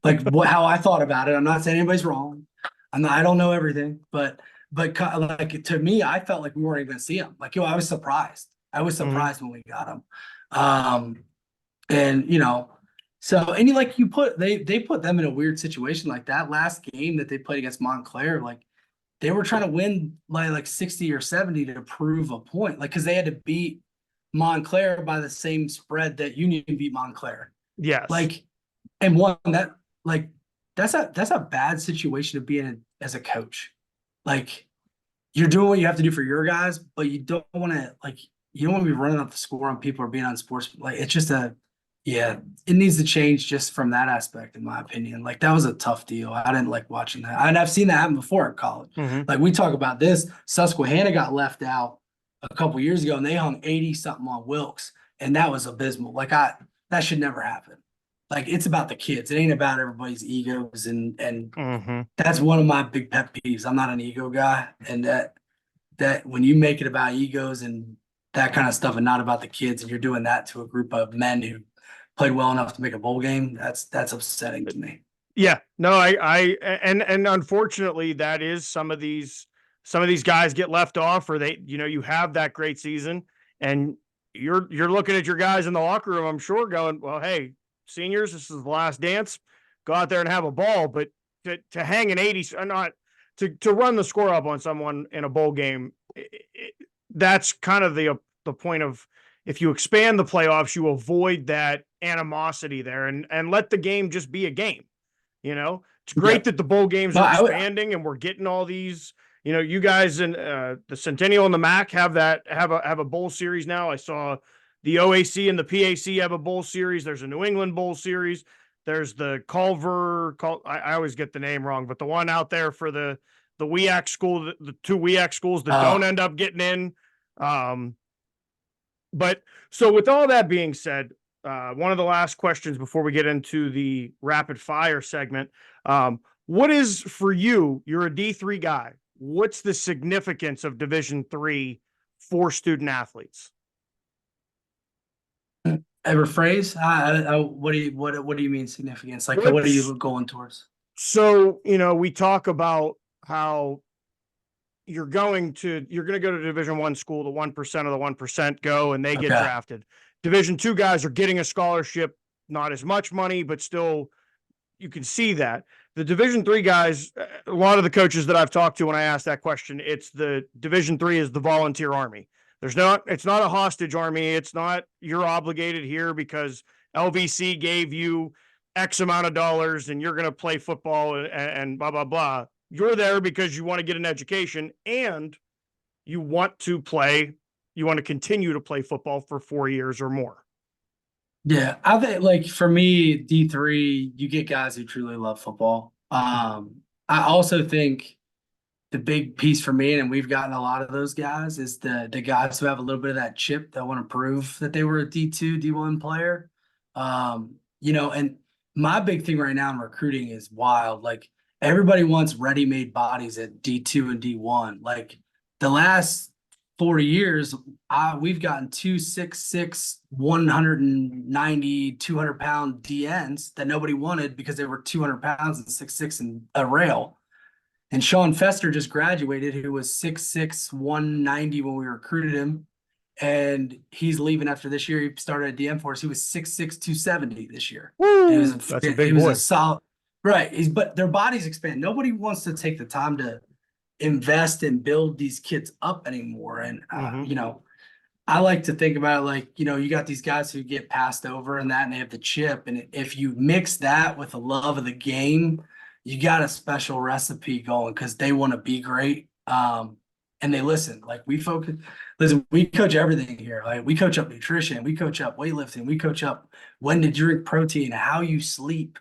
Speaker 4: like, how I thought about it. I'm not saying anybody's wrong. I don't know everything, but like, to me, I felt like we weren't even going to see them. Like, I was surprised. I was surprised when we got them. And so, and they put them in a weird situation like that last game that they played against Montclair. Like, they were trying to win like 60 or 70 to prove a point, like, because they had to beat Montclair by the same spread that Union beat Montclair.
Speaker 3: yes.
Speaker 4: Like, and one that, like, that's a bad situation to be in as a coach. Like, you're doing what you have to do for your guys, but you don't want to be running up the score on people or being unsportsmanlike. Like, it's just it needs to change just from that aspect, in my opinion. Like, that was a tough deal. I didn't like watching that. And I've seen that happen before at college. Like, we talk about this. Susquehanna got left out a couple years ago, and they hung 80 something on Wilkes, and that was abysmal. Like, that should never happen. Like, it's about the kids. It ain't about everybody's egos, and that's one of my big pet peeves. I'm not an ego guy, and that when you make it about egos and that kind of stuff and not about the kids, and you're doing that to a group of men who played well enough to make a bowl game, that's upsetting to me.
Speaker 3: Yeah, no, and unfortunately that is some of these guys get left off, or they, you have that great season and you're looking at your guys in the locker room, I'm sure, going, well, hey, seniors, this is the last dance. Go out there and have a ball. But to hang an 80, not to run the score up on someone in a bowl game, that's kind of the point of, if you expand the playoffs, you avoid that animosity there and let the game just be a game. It's great that the bowl games are expanding and we're getting all these. You guys in the Centennial and the MAC have a bowl series now. I saw the OAC and the PAC have a bowl series. There's a New England bowl series. There's the I always get the name wrong, but the one out there for the WEAC school, the two WEAC schools that don't end up getting in. But so with all that being said, one of the last questions before we get into the rapid fire segment, what is for you? You're a D3 guy. What's the significance of Division III for student athletes?
Speaker 4: A rephrase? What do you mean significance? Like, what are you going towards?
Speaker 3: So, we talk about how you're going to go to Division I school. The 1% of the 1% go and they get drafted. Division II guys are getting a scholarship, not as much money, but still you can see that. The Division III guys, a lot of the coaches that I've talked to when I ask that question, it's the Division III is the volunteer army. It's not a hostage army. It's not you're obligated here because LVC gave you X amount of dollars and you're going to play football and blah, blah, blah. You're there because you want to get an education and you want to continue to play football for 4 years or more.
Speaker 4: Yeah, I think, like, for me, D3, you get guys who truly love football. I also think the big piece for me, and we've gotten a lot of those guys, is the guys who have a little bit of that chip that want to prove that they were a D2, D1 player. And my big thing right now in recruiting is wild. Like, everybody wants ready-made bodies at D2 and D1. Like, the last 4 years, we've gotten 2 6'6", 190, 200-pound DNs that nobody wanted because they were 200 pounds and 6'6" in a rail. And Sean Fester just graduated, who was 6'6", 190 when we recruited him. And he's leaving after this year. He started at DM for us. He was 6'6", 270 this year.
Speaker 3: That's a big boy.
Speaker 4: A solid, right. But their bodies expand. Nobody wants to take the time to invest and build these kids up anymore. And, I like to think about it like, you got these guys who get passed over and that, and they have the chip. And if you mix that with a love of the game, you got a special recipe going because they want to be great. And they listen. Like listen, we coach everything here. Like we coach up nutrition, we coach up weightlifting, we coach up when to drink protein, how you sleep,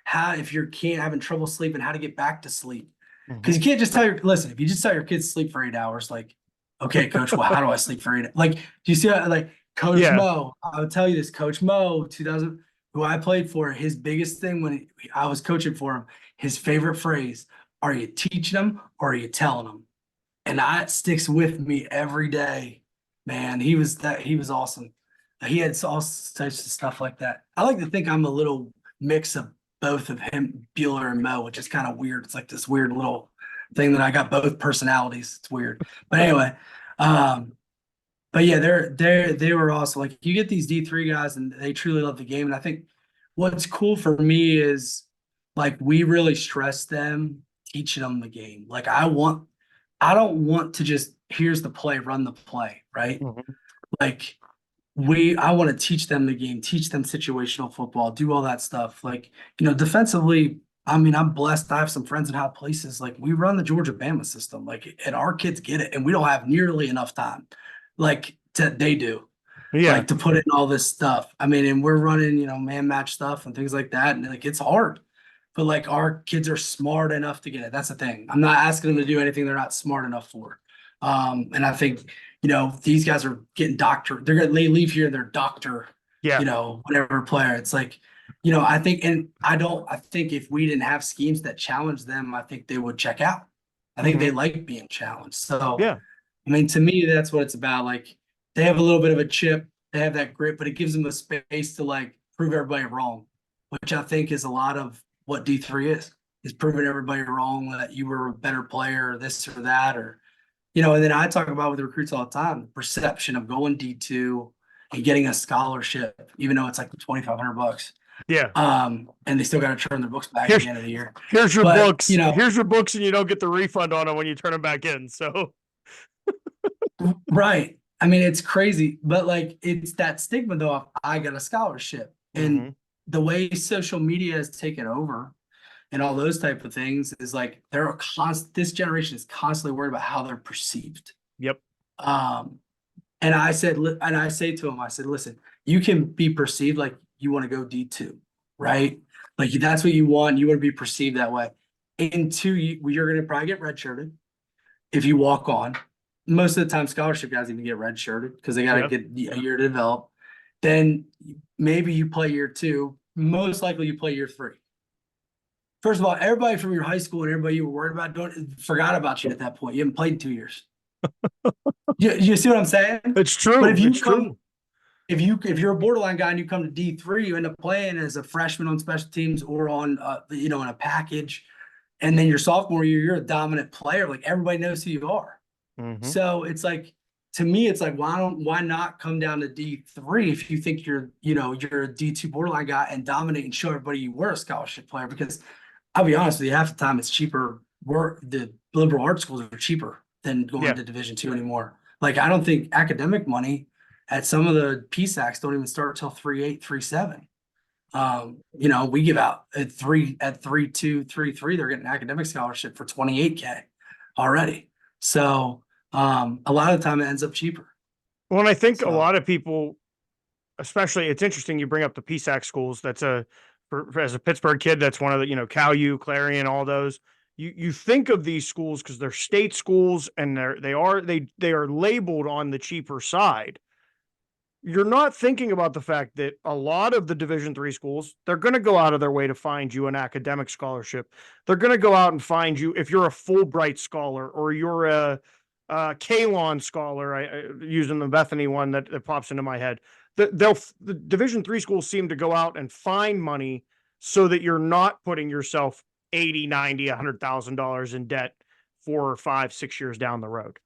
Speaker 4: how if you're having trouble sleeping, how to get back to sleep. Because you can't just listen, if you just tell your kids to sleep for 8 hours, like, okay, coach, well, how do I sleep for 8 hours? Like, do you see how, like, Coach Mo, I'll tell you this, Coach Mo, 2000, who I played for, his biggest thing when I was coaching for him, his favorite phrase, are you teaching them or are you telling them? And that sticks with me every day, man. He was awesome. He had all types of stuff like that. I like to think I'm a little mix of both of him, Bueller and Mo, which is kind of weird. It's like this weird little thing that I got both personalities. It's weird. But anyway, but yeah, they were awesome. Like you get these D3 guys and they truly love the game. And I think what's cool for me is like we really stress them teaching them the game. Like I don't want to just here's the play, run the play, right? Like I want to teach them the game, teach them situational football, do all that stuff. Like, defensively, I mean, I'm blessed. I have some friends in high places. Like we run the Georgia Bama system, like, and our kids get it, and we don't have nearly enough time, like they do, like to put in all this stuff. I mean, and we're running, man match stuff and things like that, and like it's hard, but like our kids are smart enough to get it. That's the thing. I'm not asking them to do anything they're not smart enough for. And I think these guys are getting they leave here, they're doctor, whatever player. It's like, I think if we didn't have schemes that challenge them, I think they would check out. I think they like being challenged. So, I mean, to me, that's what it's about. Like they have a little bit of a chip, they have that grit, but it gives them the space to like prove everybody wrong, which I think is a lot of what D3 is proving everybody wrong that you were a better player or this or that, or, and then I talk about with recruits all the time, the perception of going D2 and getting a scholarship, even though it's like $2,500.
Speaker 3: Yeah.
Speaker 4: And they still got to turn their books back at the end of the year.
Speaker 3: Here's your books. Here's your books, and you don't get the refund on them when you turn them back in. So,
Speaker 4: right. I mean, it's crazy, but like it's that stigma though. Of, I got a scholarship, and the way social media has taken over, and all those type of things is like this generation is constantly worried about how they're perceived.
Speaker 3: Yep.
Speaker 4: And I say to him, I said, listen, you can be perceived like you want to go D2, right? Like that's what you want. You want to be perceived that way. And two, you're going to probably get redshirted if you walk on. Most of the time, scholarship guys even get redshirted because they got to get a year to develop. Then maybe you play year 2. Most likely you play year 3. First of all, everybody from your high school and everybody you were worried about forgot about you at that point. You haven't played in 2 years. You see what I'm saying?
Speaker 3: It's true.
Speaker 4: But if you're a borderline guy and you come to D3, you end up playing as a freshman on special teams or on in a package, and then your sophomore year, you're a dominant player. Like everybody knows who you are. So it's like, to me, it's like, why not come down to D3 if you think you're a D2 borderline guy and dominate and show everybody you were a scholarship player? Because I'll be honest with you, half the time it's cheaper. The liberal arts schools are cheaper than going to Division II anymore. Like I don't think academic money at some of the PSACs don't even start till 3.8, 3.7. We give out at 3.2, 3.3. They're getting an academic scholarship for $28K already. So a lot of the time it ends up cheaper.
Speaker 3: Well, and I think a lot of people, especially, it's interesting you bring up the PSAC schools. That's as a Pittsburgh kid, that's one of the, Cal U, Clarion, all those. You think of these schools because they're state schools and they are labeled on the cheaper side. You're not thinking about the fact that a lot of the Division III schools, they're going to go out of their way to find you an academic scholarship. They're going to go out and find you, if you're a Fulbright scholar or you're a Kalon scholar, using the Bethany one that pops into my head, the Division III schools seem to go out and find money so that you're not putting yourself $80, $90, $100,000 in debt 4 or 5, 6 years down the road.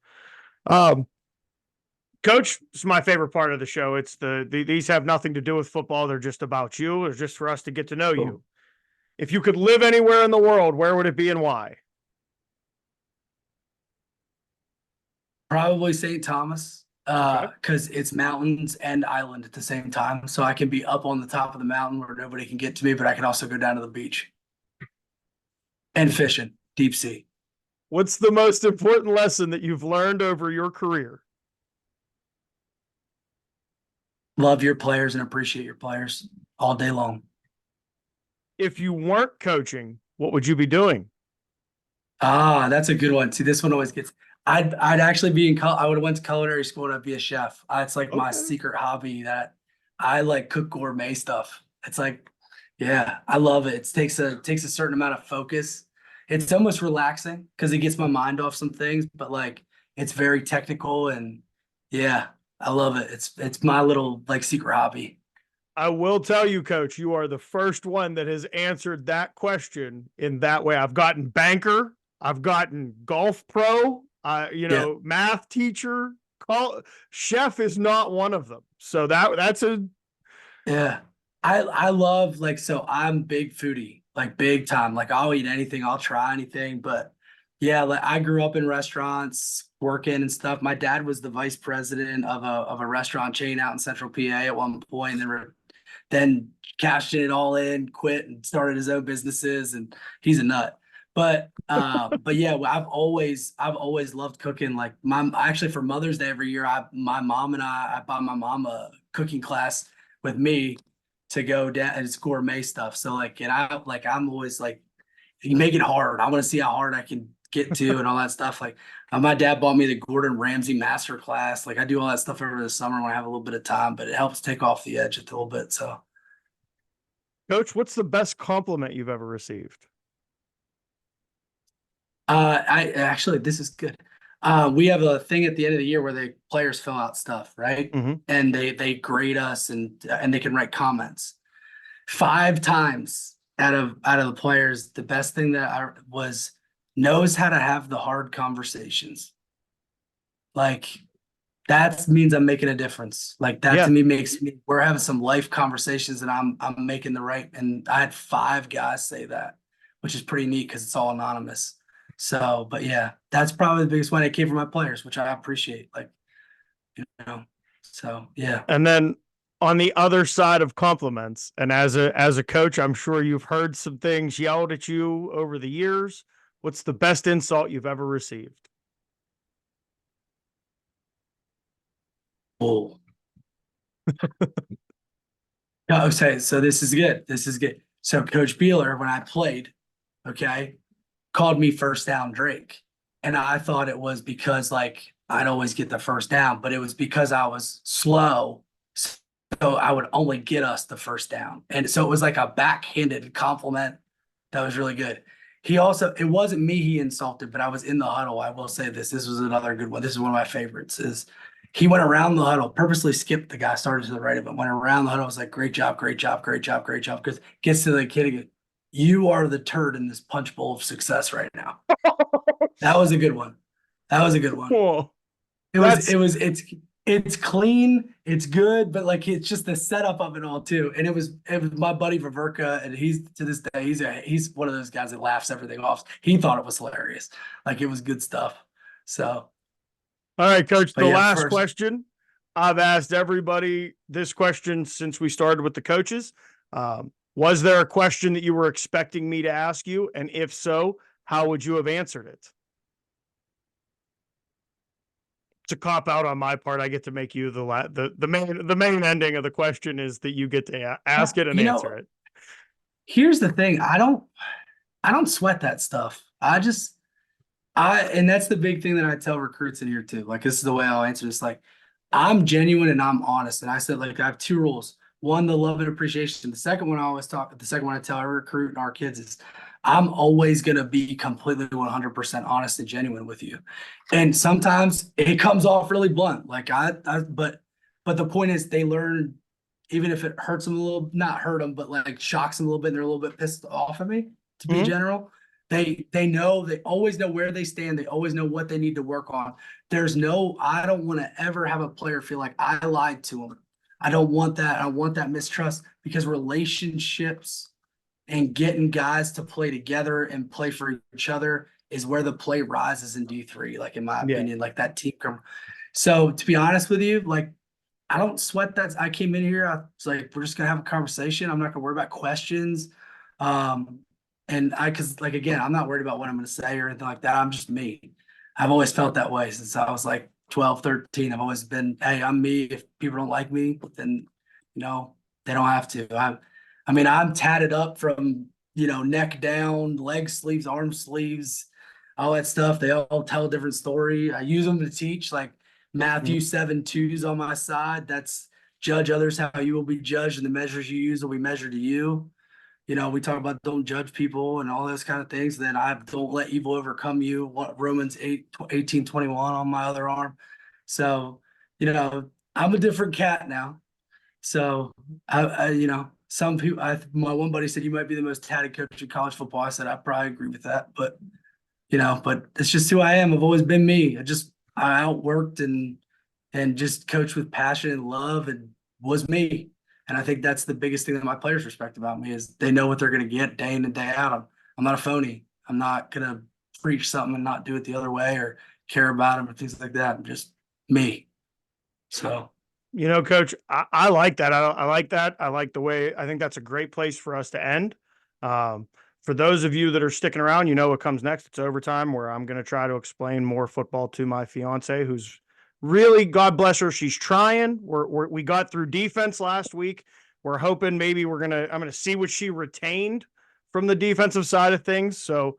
Speaker 3: Coach, this is my favorite part of the show. It's these have nothing to do with football. They're just about you. They're just for us to get to know you. If you could live anywhere in the world, where would it be and why?
Speaker 4: Probably St. Thomas. because it's mountains and island at the same time. So I can be up on the top of the mountain where nobody can get to me, but I can also go down to the beach and fishing, deep sea.
Speaker 3: What's the most important lesson that you've learned over your career?
Speaker 4: Love your players and appreciate your players all day long.
Speaker 3: If you weren't coaching, what would you be doing?
Speaker 4: Ah, that's a good one. See, this one always gets. I'd actually be I would have went to culinary school and I'd be a chef. It's like my secret hobby that I like cook gourmet stuff. It's like, yeah, I love it. It takes a certain amount of focus. It's almost relaxing because it gets my mind off some things, but like it's very technical and yeah, I love it. It's my little like secret hobby.
Speaker 3: I will tell you, Coach, you are the first one that has answered that question in that way. I've gotten banker, I've gotten golf pro, math teacher, chef is not one of them. So that's a
Speaker 4: Yeah. I love so I'm big foodie, like big time. Like I'll eat anything, I'll try anything. But yeah, like I grew up in restaurants, working and stuff. My dad was the vice president of a restaurant chain out in Central PA at one point, and then cashed it all in, quit and started his own businesses, and he's a nut. But yeah, I've always loved cooking. Like actually for Mother's Day every year, my mom and I bought my mom a cooking class with me to go down and it's gourmet stuff. So I'm always like, you make it hard. I want to see how hard I can get to and all that stuff. Like my dad bought me the Gordon Ramsay master class. Like I do all that stuff over the summer when I have a little bit of time, but it helps take off the edge a little bit. So,
Speaker 3: Coach, what's the best compliment you've ever received?
Speaker 4: I actually, this is good. We have a thing at the end of the year where the players fill out stuff, right?
Speaker 3: Mm-hmm.
Speaker 4: And they grade us and they can write comments. 5 times out of the players, the best thing that was knows how to have the hard conversations. Like that means I'm making a difference. Like that to me we're having some life conversations and I'm making the right. And I had 5 guys say that, which is pretty neat because it's all anonymous. So, but yeah, that's probably the biggest one. It came from my players, which I appreciate. So yeah.
Speaker 3: And then on the other side of compliments, and as a coach, I'm sure you've heard some things yelled at you over the years. What's the best insult you've ever received?
Speaker 4: Oh. Okay, so this is good. So Coach Beeler, when I played, called me first down Drake. And I thought it was because like I'd always get the first down, but it was because I was slow. So I would only get us the first down. And so it was like a backhanded compliment that was really good. It wasn't me he insulted, but I was in the huddle. I will say this was another good one. This is one of my favorites is he went around the huddle, purposely skipped the guy, started to the right of him, went around the huddle. Was like, great job. Because gets to the kid again. You are the turd in this punch bowl of success right now. That was a good one.
Speaker 3: Whoa.
Speaker 4: It's clean, it's good, but like it's just the setup of it all too. And it was my buddy Ververka, and he's to this day he's one of those guys that laughs everything off. He thought it was hilarious, like it was good stuff. So,
Speaker 3: all right, Coach. The last question I've asked everybody this question since we started with the coaches. Was there a question that you were expecting me to ask you? And if so, how would you have answered it? It's a cop out on my part. I get to make you the main ending of the question is that you get to ask it and answer it.
Speaker 4: Here's the thing. I don't sweat that stuff. And that's the big thing that I tell recruits in here too. Like, this is the way I'll answer this. Like, I'm genuine and I'm honest. And I said, like, I have 2 rules. One, the love and appreciation. The second one I tell every recruit and our kids is I'm always going to be completely 100% honest and genuine with you. And sometimes it comes off really blunt. Like but the point is they learn, even if it hurts them a little, not hurt them, but like shocks them a little bit. And they're a little bit pissed off at me to be general. They always know where they stand. They always know what they need to work on. I don't want to ever have a player feel like I lied to them. I don't want that. I want that mistrust, because relationships and getting guys to play together and play for each other is where the play rises in D3. Like, in my opinion, like that team. So to be honest with you, like, I don't sweat that. I came in here, I was like, we're just gonna have a conversation. I'm not gonna worry about questions. Cause like, again, I'm not worried about what I'm gonna say or anything like that. I'm just me. I've always felt that way since I was like 12, 13. I've always been, hey, I'm me. If people don't like me, then, they don't have to. I mean, I'm tatted up from, neck down, leg sleeves, arm sleeves, all that stuff. They all tell a different story. I use them to teach, like Matthew 7:2 on my side. That's judge others how you will be judged, and the measures you use will be measured to you. We talk about don't judge people and all those kind of things. Then I don't let evil overcome you. What Romans 8:18-21 on my other arm. So, I'm a different cat now. So some people, my one buddy said, you might be the most tatted coach in college football. I said, I probably agree with that, but it's just who I am. I've always been me. I outworked and just coached with passion and love and was me. And I think that's the biggest thing that my players respect about me is they know what they're going to get day in and day out. I'm not a phony. I'm not going to preach something and not do it the other way or care about them or things like that. I'm just me. So,
Speaker 3: Coach, I like that. I like that. I like the way, I think that's a great place for us to end. For those of you that are sticking around, what comes next. It's overtime where I'm going to try to explain more football to my fiance, who's really, God bless her, she's trying. We got through defense last week. We're hoping maybe I'm going to see what she retained from the defensive side of things. So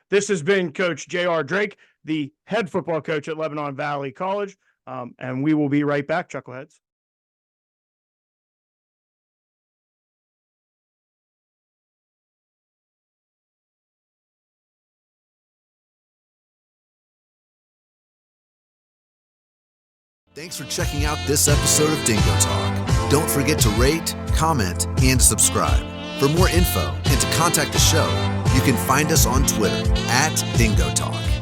Speaker 3: this has been Coach J.R. Drake, the head football coach at Lebanon Valley College. And we will be right back, Chuckleheads.
Speaker 1: Thanks for checking out this episode of Dingo Talk. Don't forget to rate, comment, and subscribe. For more info and to contact the show, you can find us on Twitter @DingoTalk.